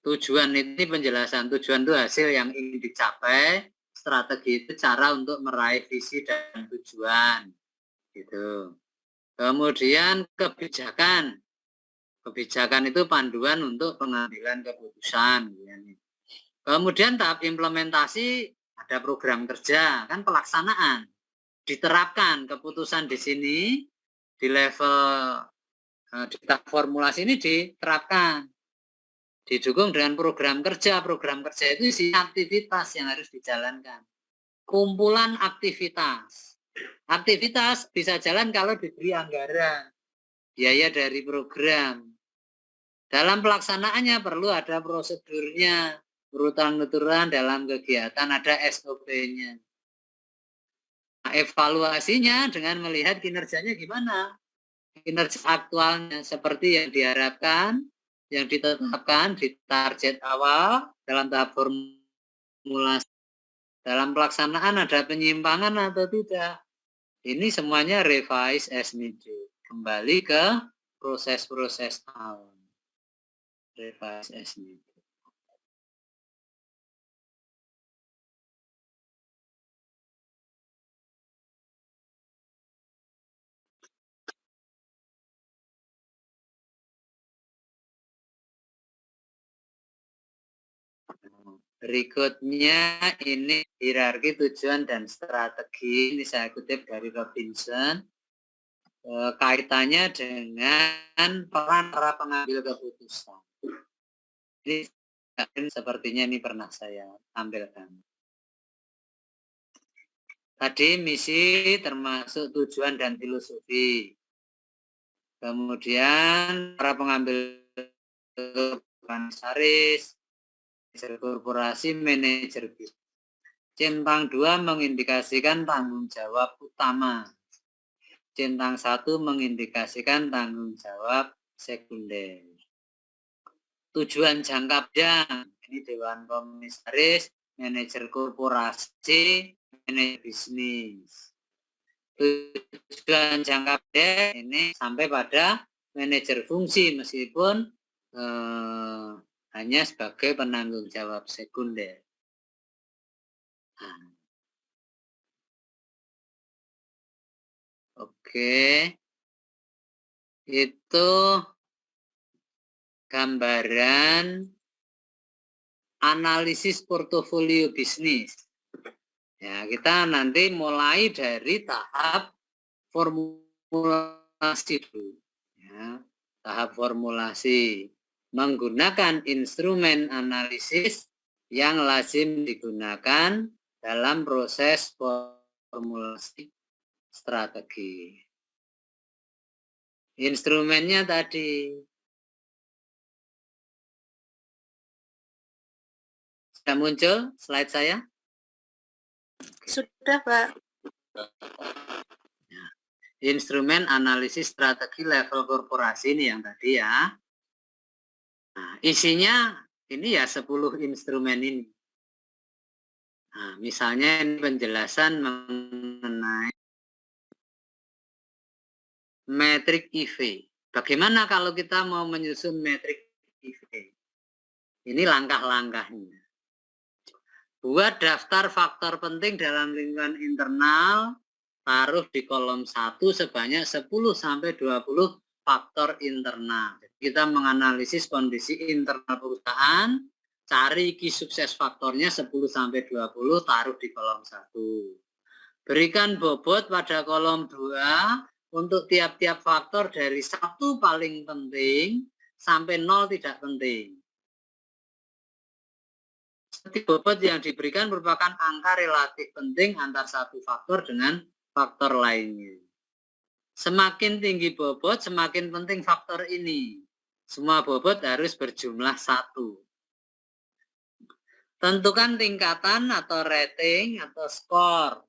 [SPEAKER 1] tujuan ini penjelasan, tujuan itu hasil yang ingin dicapai, strategi itu cara untuk meraih visi dan tujuan, gitu. Kemudian kebijakan itu panduan untuk pengambilan keputusan. Kemudian tahap implementasi ada program kerja, kan pelaksanaan, diterapkan keputusan di sini di level di tahap formulasi ini diterapkan. Didukung dengan program kerja. Program kerja itu isi aktivitas yang harus dijalankan. Kumpulan aktivitas. Aktivitas bisa jalan kalau diberi anggaran, biaya dari program. Dalam pelaksanaannya perlu ada prosedurnya, urutan-urutan dalam kegiatan, ada SOP-nya. Nah, evaluasinya dengan melihat kinerjanya gimana. Kinerja aktualnya seperti yang diharapkan, yang ditetapkan di target awal dalam tahap formulasi. Dalam pelaksanaan ada penyimpangan atau tidak. Ini semuanya revise as needed. Kembali ke proses-proses awal. Revise as needed. Berikutnya ini hierarki tujuan dan strategi. Ini saya kutip dari Robinson. Kaitannya dengan peran para pengambil keputusan. Ini sepertinya ini pernah saya tampilkan. Tadi misi termasuk tujuan dan filosofi. Kemudian para pengambil komisaris, manajer korporasi, manajer bisnis. Centang 2 mengindikasikan tanggung jawab utama. Centang 1 mengindikasikan tanggung jawab sekunder. Tujuan jangka panjang, ini Dewan Komisaris, manajer korporasi, manajer bisnis. Tujuan jangka pendek ini sampai pada manajer fungsi meskipun hanya sebagai penanggung jawab sekunder. Nah. Oke, itu gambaran analisis portofolio bisnis. Ya, kita nanti mulai dari tahap formulasi dulu. Ya, tahap formulasi menggunakan instrumen analisis yang lazim digunakan dalam proses formulasi strategi. Instrumennya tadi sudah muncul slide saya?
[SPEAKER 3] Sudah, Pak.
[SPEAKER 1] Ya. Instrumen analisis strategi level korporasi ini yang tadi ya. Nah, isinya ini ya 10 instrumen ini. Nah, misalnya ini penjelasan mengenai mengenai metrik IV. Bagaimana kalau kita mau menyusun metrik IV? Ini langkah-langkahnya. Buat daftar faktor penting dalam lingkungan internal, taruh di kolom 1 sebanyak 10-20 faktor internal. Kita menganalisis kondisi internal perusahaan, cari key sukses faktornya 10-20, taruh di kolom 1. Berikan bobot pada kolom 2 untuk tiap-tiap faktor dari 1 paling penting sampai 0 tidak penting. Bobot yang diberikan merupakan angka relatif penting antar satu faktor dengan faktor lainnya. Semakin tinggi bobot, semakin penting faktor ini. Semua bobot harus berjumlah 1. Tentukan tingkatan atau rating atau skor.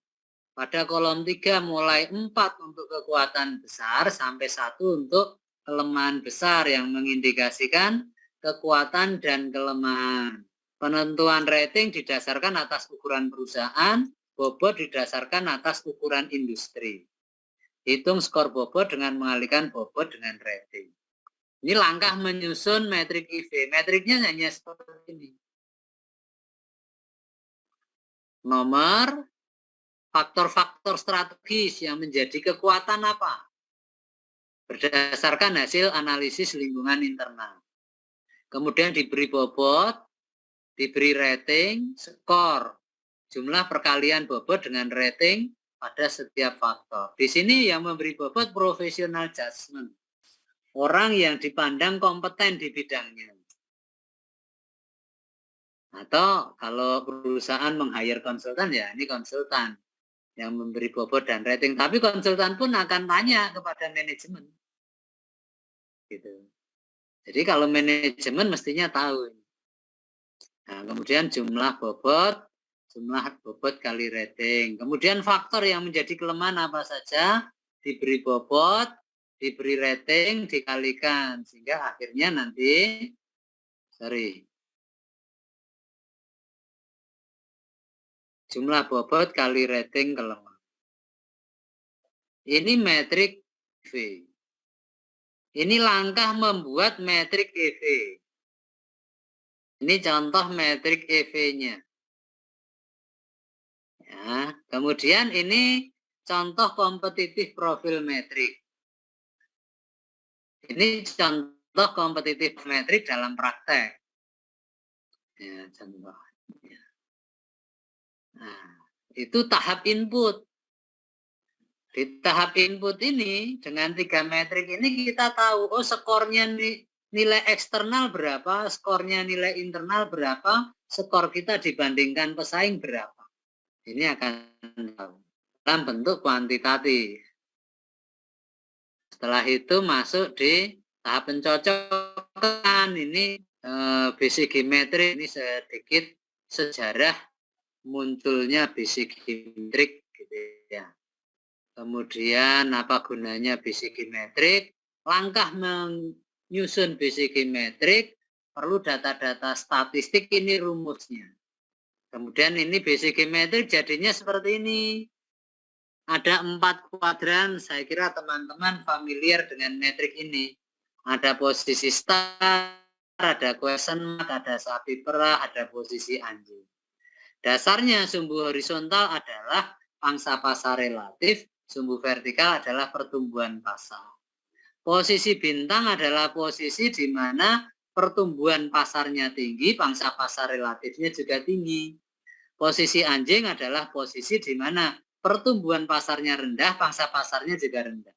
[SPEAKER 1] Pada kolom 3 mulai 4 untuk kekuatan besar sampai 1 untuk kelemahan besar yang mengindikasikan kekuatan dan kelemahan. Penentuan rating didasarkan atas ukuran perusahaan, bobot didasarkan atas ukuran industri. Hitung skor bobot dengan mengalihkan bobot dengan rating. Ini langkah menyusun metrik IV. Metriknya hanya seperti ini. Nomor, faktor-faktor strategis yang menjadi kekuatan apa? Berdasarkan hasil analisis lingkungan internal. Kemudian diberi bobot, diberi rating, skor, jumlah perkalian bobot dengan rating pada setiap faktor. Di sini yang memberi bobot professional judgment. Orang yang dipandang kompeten di bidangnya. Atau kalau perusahaan meng-hire konsultan, ya ini konsultan yang memberi bobot dan rating. Tapi konsultan pun akan tanya kepada manajemen. Gitu. Jadi kalau manajemen mestinya tahu. Nah, kemudian jumlah bobot kali rating. Kemudian faktor yang menjadi kelemahan apa saja, diberi bobot, diberi rating, dikalikan. Sehingga akhirnya nanti, jumlah bobot kali rating kelemahan. Ini metrik EV. Ini langkah membuat metrik EV. Ini contoh metrik EV-nya. Ya, kemudian ini contoh kompetitif profil metrik. Ini contoh kompetitif metrik dalam praktek. Ya, contoh. Nah, itu tahap input. Di tahap input ini, dengan 3 metrik ini kita tahu, oh skornya nilai eksternal berapa, skornya nilai internal berapa, skor kita dibandingkan pesaing berapa. Ini akan tahu dalam bentuk kuantitatif. Setelah itu masuk di tahap pencocokan. Ini BCG metrik. Ini sedikit sejarah munculnya BCG metrik gitu ya. Kemudian apa gunanya BCG metrik? Langkah menyusun BCG metrik perlu data-data statistik, ini rumusnya. Kemudian ini BCG metrik jadinya seperti ini. Ada 4 kuadran, saya kira teman-teman familiar dengan metrik ini. Ada posisi start, ada question mark, ada sapi perah, ada posisi anjing. Dasarnya sumbu horizontal adalah pangsa pasar relatif, sumbu vertikal adalah pertumbuhan pasar. Posisi bintang adalah posisi di mana pertumbuhan pasarnya tinggi, pangsa pasar relatifnya juga tinggi. Posisi anjing adalah posisi di mana pertumbuhan pasarnya rendah, pangsa pasarnya juga rendah.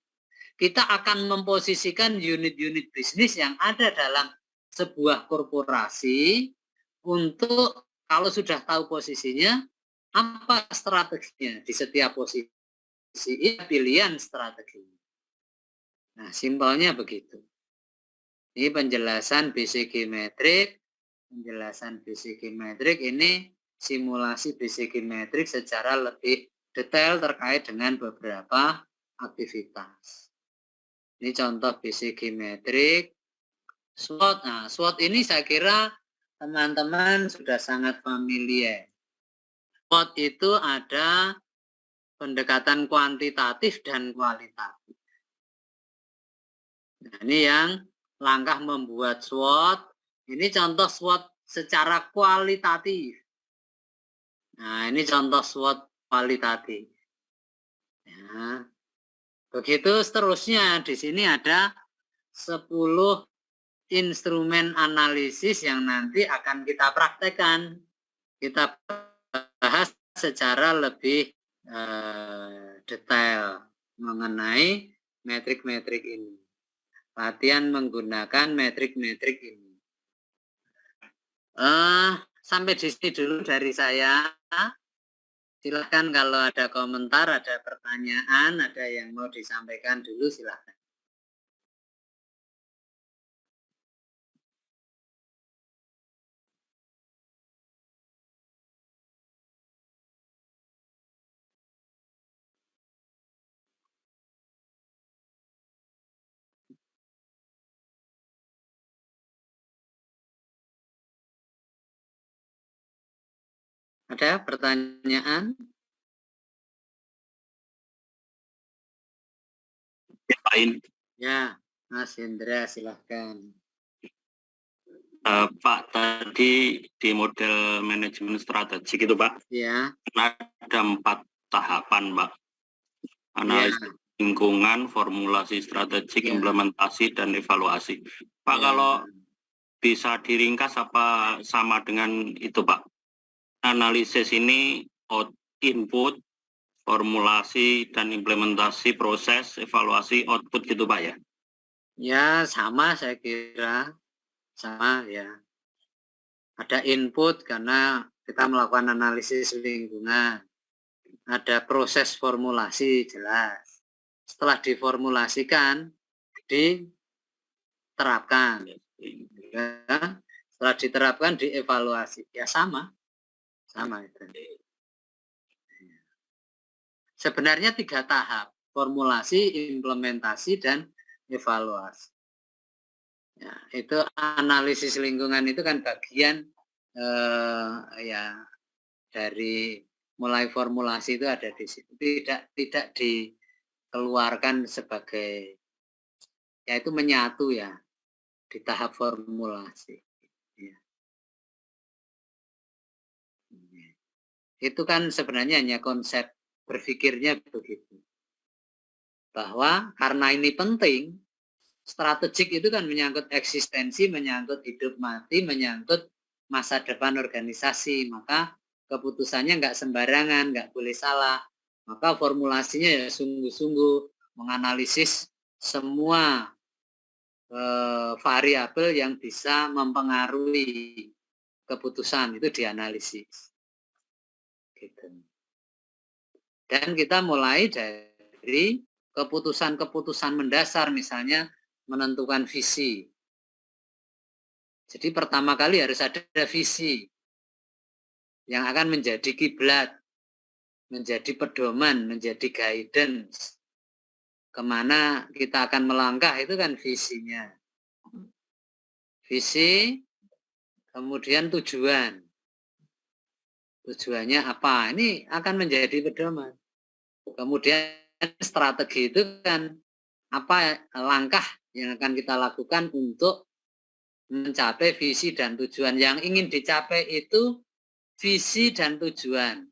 [SPEAKER 1] Kita akan memposisikan unit-unit bisnis yang ada dalam sebuah korporasi untuk kalau sudah tahu posisinya, apa strateginya di setiap posisi, pilihan strategi. Nah, simpelnya begitu. Ini penjelasan BCG metrik, ini simulasi BCG metrik secara lebih detail terkait dengan beberapa aktivitas. Ini contoh BCG metrik. SWOT. Nah, SWOT ini saya kira teman-teman sudah sangat familiar. SWOT itu ada pendekatan kuantitatif dan kualitatif. Nah, ini yang langkah membuat SWOT. Ini contoh SWOT secara kualitatif. Nah, ini contoh SWOT kualitatif. Ya. Begitu seterusnya, di sini ada 10 instrumen analisis yang nanti akan kita praktekkan. Kita bahas secara lebih detail mengenai metrik-metrik ini. Latihan menggunakan metrik-metrik ini. Sampai di sini dulu dari saya. Silakan kalau ada komentar, ada pertanyaan, ada yang mau disampaikan dulu, silakan. Ada pertanyaan?
[SPEAKER 2] Lain.
[SPEAKER 1] Ya, Mas Hendra, silahkan.
[SPEAKER 2] Pak, tadi di model manajemen strategik itu Pak,
[SPEAKER 1] Ya.
[SPEAKER 2] Ada 4 tahapan Pak. Analisis lingkungan, formulasi strategik, implementasi, dan evaluasi. Pak, kalau bisa diringkas apa sama dengan itu Pak? Analisis ini input, formulasi, dan implementasi, proses, evaluasi, output gitu Pak ya?
[SPEAKER 1] Ya, sama saya kira. Sama ya. Ada input karena kita melakukan analisis lingkungan. Ada proses formulasi, jelas. Setelah diformulasikan, diterapkan. Ya. Setelah diterapkan, dievaluasi. Ya sama. Sama itu. Sebenarnya 3 tahap. Formulasi, implementasi, dan evaluasi. Ya, itu analisis lingkungan itu kan bagian ya dari mulai formulasi itu ada di situ. Tidak dikeluarkan sebagai ya itu menyatu ya di tahap formulasi. Ya. Itu kan sebenarnya hanya konsep berpikirnya begitu. Bahwa karena ini penting, strategik itu kan menyangkut eksistensi, menyangkut hidup mati, menyangkut masa depan organisasi. Maka keputusannya nggak sembarangan, nggak boleh salah. Maka formulasinya ya sungguh-sungguh menganalisis semua variabel yang bisa mempengaruhi keputusan itu dianalisis. Gitu. Dan kita mulai dari keputusan-keputusan mendasar, misalnya menentukan visi. Jadi pertama kali harus ada visi yang akan menjadi kiblat, menjadi pedoman, menjadi guidance. Kemana kita akan melangkah itu kan visinya. Visi, kemudian tujuan. Tujuannya apa? Ini akan menjadi pedoman. Kemudian strategi itu kan apa langkah yang akan kita lakukan untuk mencapai visi dan tujuan. Yang ingin dicapai itu visi dan tujuan.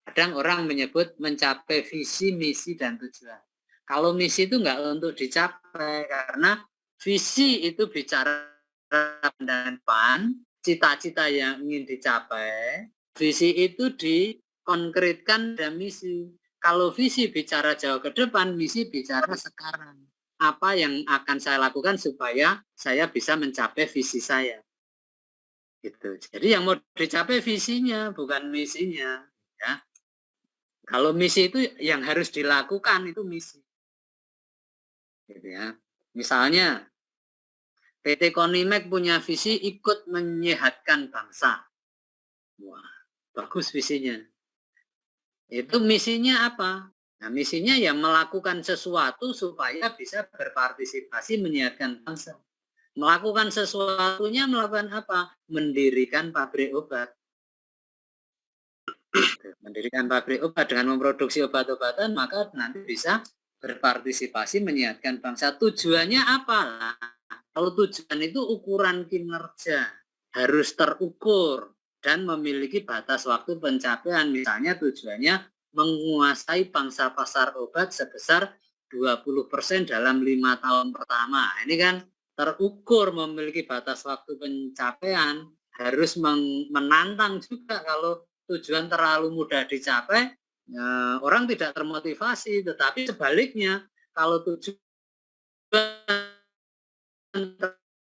[SPEAKER 1] Kadang orang menyebut mencapai visi, misi, dan tujuan. Kalau misi itu enggak untuk dicapai, karena visi itu bicara depan, cita-cita yang ingin dicapai, visi itu dikonkretkan dan misi. Kalau visi bicara jauh ke depan, misi bicara sekarang. Apa yang akan saya lakukan supaya saya bisa mencapai visi saya. Gitu. Jadi yang mau dicapai visinya, bukan misinya. Ya. Kalau misi itu yang harus dilakukan itu misi. Gitu ya. Misalnya PT Konimek punya visi ikut menyehatkan bangsa. Wah, bagus visinya. Itu misinya apa? Nah, misinya ya melakukan sesuatu supaya bisa berpartisipasi menyehatkan bangsa. Melakukan sesuatunya melakukan apa? Mendirikan pabrik obat. Mendirikan pabrik obat dengan memproduksi obat-obatan, maka nanti bisa berpartisipasi menyehatkan bangsa. Tujuannya apa? Kalau tujuan itu ukuran kinerja harus terukur dan memiliki batas waktu pencapaian. Misalnya tujuannya menguasai pangsa pasar obat sebesar 20% dalam 5 tahun pertama. Ini kan terukur, memiliki batas waktu pencapaian, harus menantang juga. Kalau tujuan terlalu mudah dicapai, orang tidak termotivasi. Tetapi sebaliknya, kalau tujuan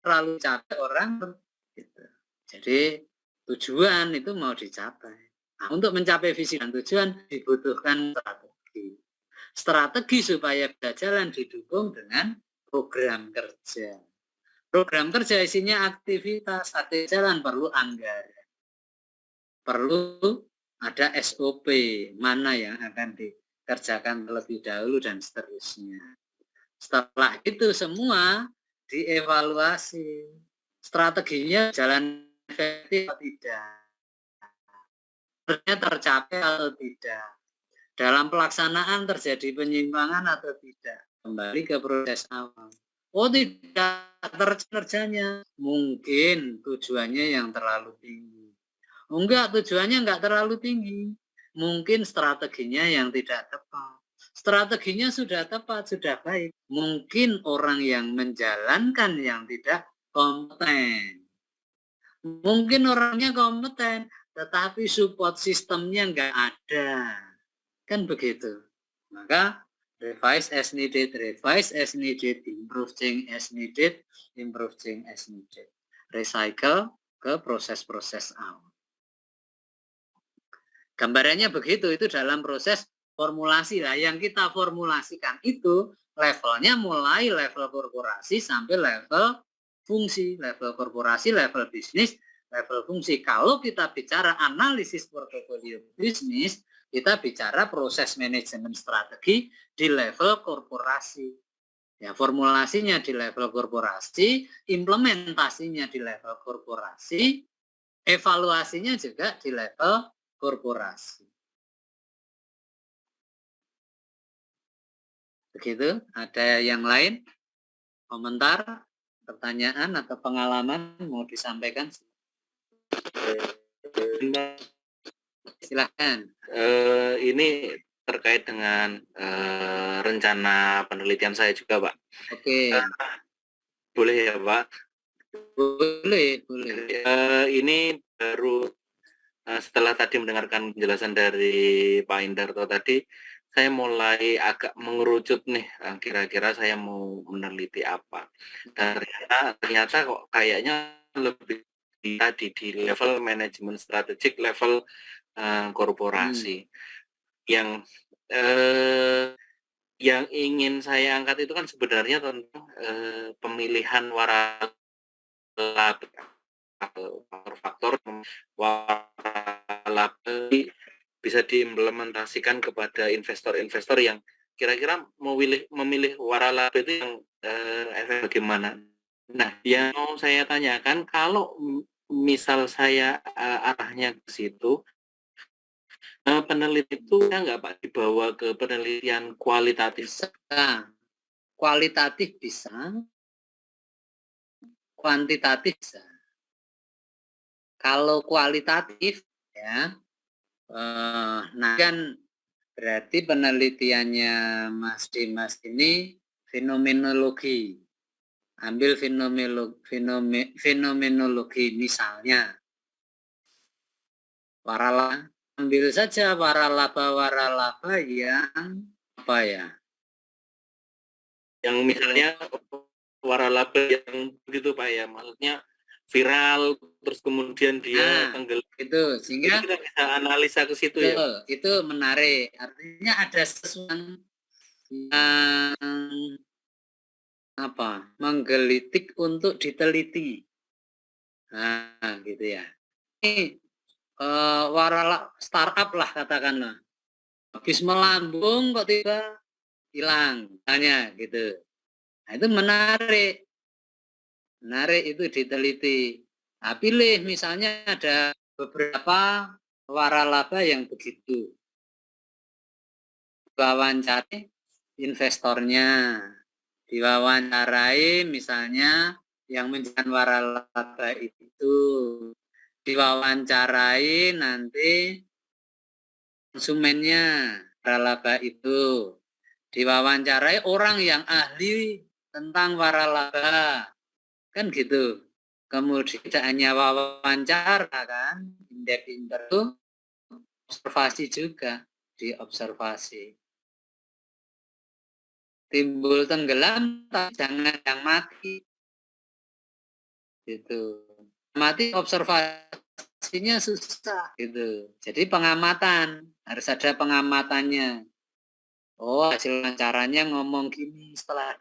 [SPEAKER 1] terlalu capek orang gitu. Jadi tujuan itu mau dicapai. Nah, untuk mencapai visi dan tujuan dibutuhkan strategi. Strategi supaya bisa jalan didukung dengan program kerja. Program kerja isinya aktivitas, jalan perlu anggaran. Perlu ada SOP, mana yang akan dikerjakan terlebih dahulu dan seterusnya. Setelah itu semua dievaluasi. Strateginya jalan efektif atau tidak. Tercapai atau tidak. Dalam pelaksanaan terjadi penyimpangan atau tidak. Kembali ke proses awal. Oh, tidak terkerjanya. Mungkin tujuannya yang terlalu tinggi. Enggak, tujuannya enggak terlalu tinggi. Mungkin strateginya yang tidak tepat. Strateginya sudah tepat, sudah baik. Mungkin orang yang menjalankan yang tidak kompeten. Mungkin orangnya kompeten, tetapi support sistemnya enggak ada. Kan begitu. Maka revise as needed, improve change as needed, improve change as needed. Recycle ke proses-proses awal. Gambarannya begitu, itu dalam proses formulasi lah. Yang kita formulasikan itu levelnya mulai level korporasi sampai level fungsi, level korporasi, level bisnis, level fungsi. Kalau kita bicara analisis portofolio bisnis, kita bicara proses manajemen strategi di level korporasi. Ya, formulasinya di level korporasi, implementasinya di level korporasi, evaluasinya juga di level korporasi. Begitu, ada yang lain? Komentar, pertanyaan atau pengalaman mau disampaikan? Silahkan.
[SPEAKER 2] Ini terkait dengan rencana penelitian saya juga, Pak.
[SPEAKER 1] Oke.
[SPEAKER 2] Boleh ya, Pak?
[SPEAKER 1] Boleh.
[SPEAKER 2] Ini baru setelah tadi mendengarkan penjelasan dari Pak Indarto tadi, saya mulai agak mengerucut nih, kira-kira saya mau meneliti apa. Ternyata kok kayaknya lebih tadi di level manajemen strategik, level korporasi. Yang ingin saya angkat itu kan sebenarnya tentang pemilihan waralaba, faktor-faktor waralaba bisa diimplementasikan kepada investor-investor yang kira-kira memilih waralaba itu yang efek bagaimana. Nah, yang mau saya tanyakan, kalau misal saya arahnya ke situ, peneliti itu bisa nggak Pak dibawa ke penelitian kualitatif?
[SPEAKER 1] Bisa. Kualitatif bisa, kuantitatif bisa. Kalau kualitatif ya, nah kan berarti penelitiannya Mas Dimas ini fenomenologi. Ambil fenomenologi misalnya. Ambil saja waralaba yang apa ya?
[SPEAKER 2] Yang misalnya waralaba yang begitu Pak ya, maksudnya viral terus kemudian dia tenggelam.
[SPEAKER 1] Itu sehingga
[SPEAKER 2] kita bisa analisa ke situ ya.
[SPEAKER 1] Itu menarik. Artinya ada sesuatu yang menggelitik untuk diteliti. Nah, gitu ya. Ini startup lah katakanlah. Habis melambung kok tiba hilang, misalnya gitu. Nah, itu menarik. Menarik itu diteliti. Nah, pilih misalnya ada beberapa waralaba yang begitu. Wawancari investornya, diwawancarai misalnya yang menjadi waralaba itu, diwawancarai nanti konsumennya waralaba itu, diwawancarai orang yang ahli tentang waralaba, kan gitu. Kemudian tidak hanya wawancara kan, indep itu observasi juga, diobservasi. Timbul tenggelam, tapi jangan yang mati. Gitu. Mati observasinya susah gitu. Jadi pengamatan, harus ada pengamatannya. Oh, hasil wawancaranya ngomong gini, setelah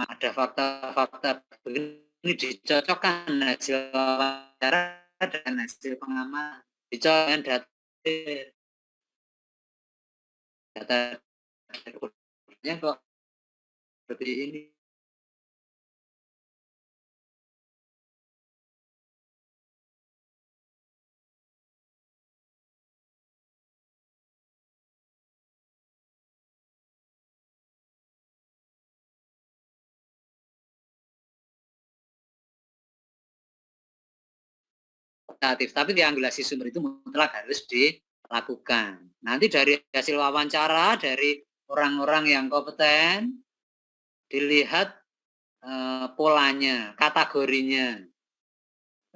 [SPEAKER 1] ada fakta-fakta begini dicocokkan hasil wawancara dan hasil pengamatan. Dicocokkan data kok seperti ini. Tapi triangulasi sumber itu mutlak harus dilakukan. Nanti dari hasil wawancara dari orang-orang yang kompeten dilihat polanya, kategorinya.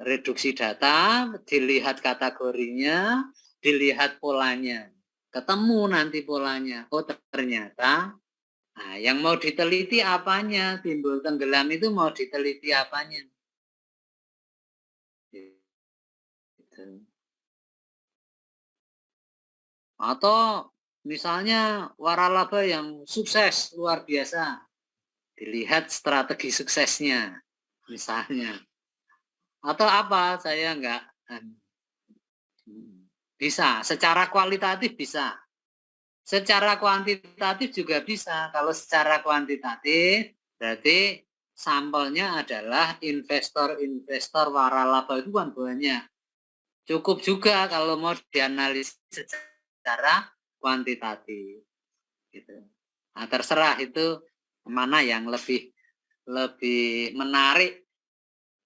[SPEAKER 1] Reduksi data, dilihat kategorinya, dilihat polanya. Ketemu nanti polanya. Oh, ternyata yang mau diteliti apanya? Timbul tenggelam itu mau diteliti apanya? Atau misalnya waralaba yang sukses luar biasa, dilihat strategi suksesnya misalnya. Atau apa, saya enggak bisa, secara kualitatif bisa, secara kuantitatif juga bisa. Kalau secara kuantitatif berarti sampelnya adalah investor-investor waralaba itu kan banyak. Cukup juga kalau mau dianalisis secara kuantitatif. Gitu. Nah, terserah itu mana yang lebih menarik,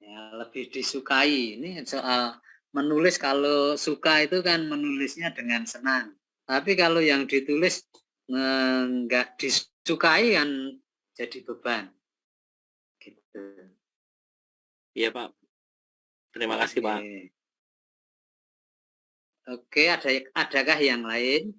[SPEAKER 1] ya, lebih disukai. Ini soal menulis, kalau suka itu kan menulisnya dengan senang. Tapi kalau yang ditulis enggak disukai kan jadi beban. Gitu.
[SPEAKER 2] Iya Pak. Terima kasih Pak.
[SPEAKER 1] Oke, adakah yang lain?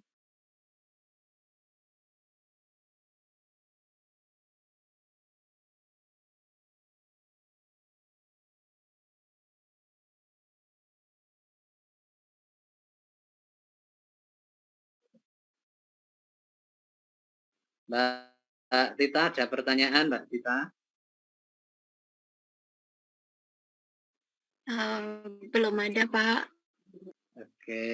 [SPEAKER 1] Mbak Tita, ada pertanyaan Mbak Tita?
[SPEAKER 3] Belum ada Pak.
[SPEAKER 1] Oke.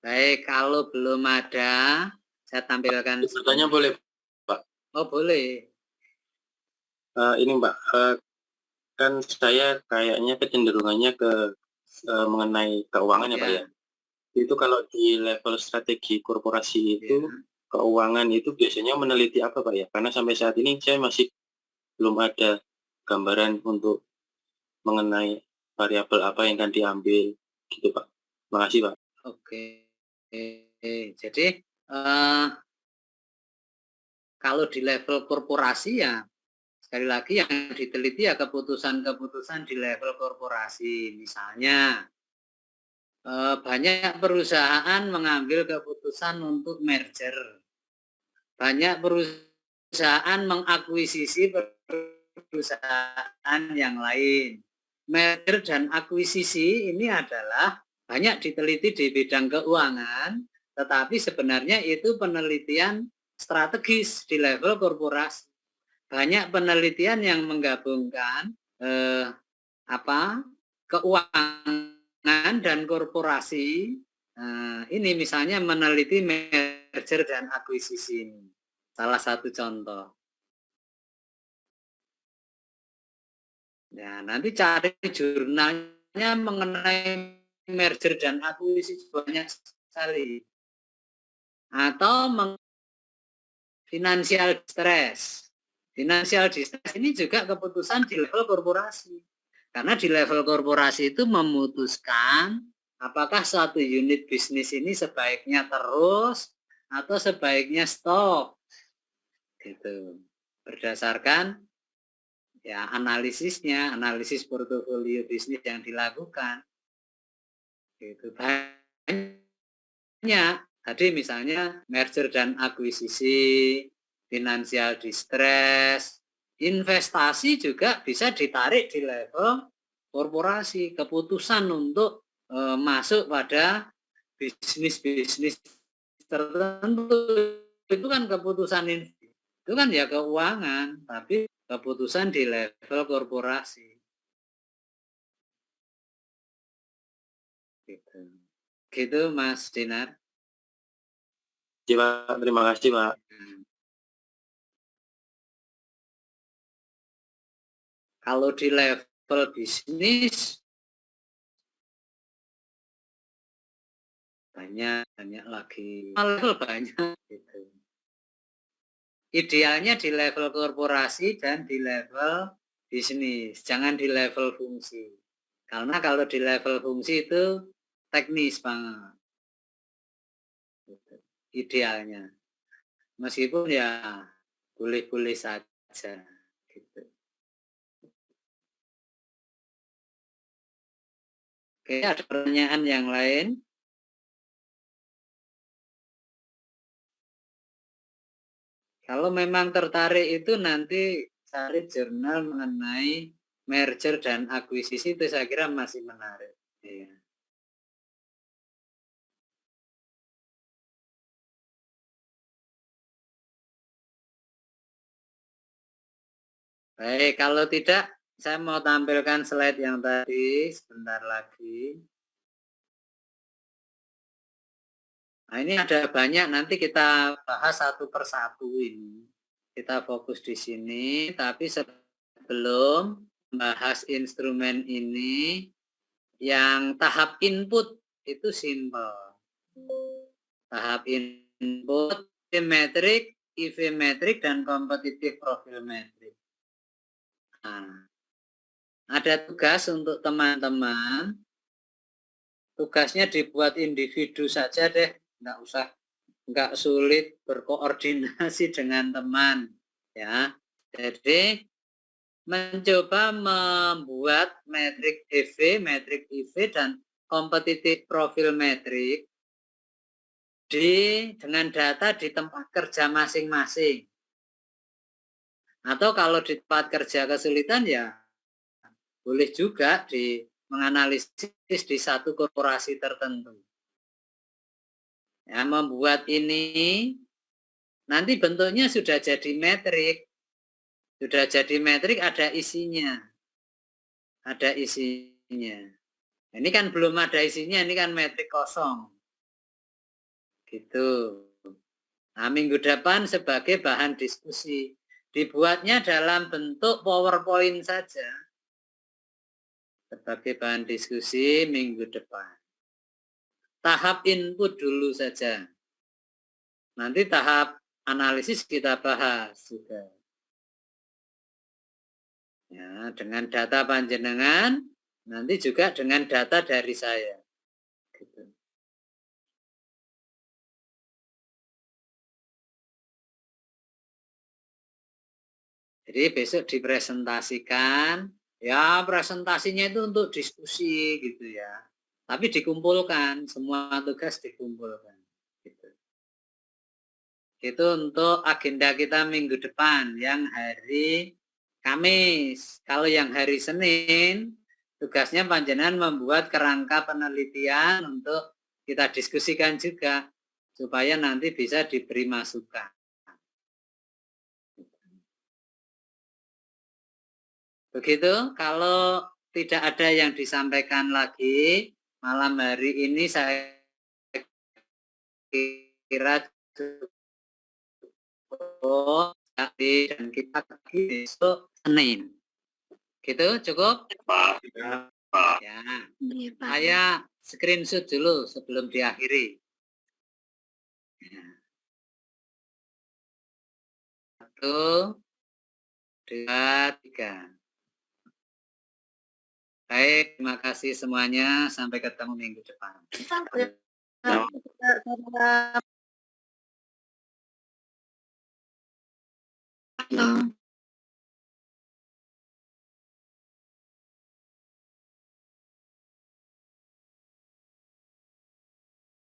[SPEAKER 1] Baik, kalau belum ada, saya tampilkan.
[SPEAKER 2] Bertanya boleh Pak?
[SPEAKER 1] Oh boleh.
[SPEAKER 2] Ini Mbak, kan saya kayaknya kecenderungannya ke mengenai keuangan ya Pak ya. Itu kalau di level strategi korporasi itu keuangan itu biasanya meneliti apa Pak ya? Karena sampai saat ini saya masih belum ada gambaran untuk mengenai variabel apa yang akan diambil gitu Pak. Makasih Pak.
[SPEAKER 1] Oke. Jadi kalau di level korporasi ya sekali lagi yang diteliti ya keputusan-keputusan di level korporasi. Misalnya banyak perusahaan mengambil keputusan untuk merger. Banyak perusahaan mengakuisisi perusahaan yang lain. Merger dan akuisisi ini adalah banyak diteliti di bidang keuangan, tetapi sebenarnya itu penelitian strategis di level korporasi. Banyak penelitian yang menggabungkan keuangan dan korporasi. Ini misalnya meneliti merger dan akuisisi ini. Salah satu contoh. Ya, nanti cari jurnalnya mengenai merger dan akuisisi banyak sekali. Atau financial distress. Financial distress ini juga keputusan di level korporasi. Karena di level korporasi itu memutuskan apakah suatu unit bisnis ini sebaiknya terus atau sebaiknya stop. Gitu. Berdasarkan ya analisisnya, analisis portofolio bisnis yang dilakukan. Gitu. Banyak. Tadi misalnya merger dan akuisisi, financial distress, investasi juga bisa ditarik di level korporasi. Keputusan untuk masuk pada bisnis-bisnis tertentu itu kan keputusan itu kan ya keuangan, tapi keputusan di level korporasi. Gitu Mas Dinar.
[SPEAKER 4] Pak, terima kasih Pak.
[SPEAKER 1] Kalau di level bisnis banyak lagi. Level banyak gitu. Idealnya di level korporasi dan di level bisnis, jangan di level fungsi. Karena kalau di level fungsi itu teknis banget. Gitu. Idealnya. Meskipun ya boleh-boleh saja gitu. Oke, ada pertanyaan yang lain? Kalau memang tertarik itu nanti cari jurnal mengenai merger dan akuisisi itu saya kira masih menarik. Iya. Baik, kalau tidak saya mau tampilkan slide yang tadi sebentar lagi. Nah, ini ada banyak, nanti kita bahas satu persatu ini. Kita fokus di sini, tapi sebelum membahas instrumen ini, yang tahap input itu simple. Tahap input, metrik, EV metrik, dan kompetitif profil metrik. Nah, ada tugas untuk teman-teman. Tugasnya dibuat individu saja deh, nggak sulit berkoordinasi dengan teman. Ya, jadi mencoba membuat metrik EV, metrik IV, dan kompetitif profil metrik dengan data di tempat kerja masing-masing. Atau kalau di tempat kerja kesulitan ya boleh juga menganalisis di satu korporasi tertentu. Ya, membuat ini nanti bentuknya sudah jadi metrik. Sudah jadi metrik ada isinya. Ada isinya. Ini kan belum ada isinya, ini kan metrik kosong. Gitu. Nah, minggu depan sebagai bahan diskusi. Dibuatnya dalam bentuk PowerPoint saja. Sebagai bahan diskusi minggu depan. Tahap input dulu saja. Nanti tahap analisis kita bahas juga. Ya, dengan data panjenengan, nanti juga dengan data dari saya. Gitu. Jadi besok dipresentasikan, ya presentasinya itu untuk diskusi gitu ya. Tapi dikumpulkan, semua tugas dikumpulkan. Gitu. Itu untuk agenda kita minggu depan yang hari Kamis. Kalau yang hari Senin, tugasnya panjenengan membuat kerangka penelitian untuk kita diskusikan juga supaya nanti bisa diberi masukan. Begitu, kalau tidak ada yang disampaikan lagi malam hari ini saya kira cukup dan kita lagi besok Senin. Gitu, cukup?
[SPEAKER 2] Pak. Pak.
[SPEAKER 1] Ya,
[SPEAKER 3] Iya, Pak.
[SPEAKER 1] saya screenshot dulu sebelum diakhiri. Ya. 1, 2, 3. Baik, terima kasih semuanya. Sampai ketemu minggu depan.
[SPEAKER 3] Halo.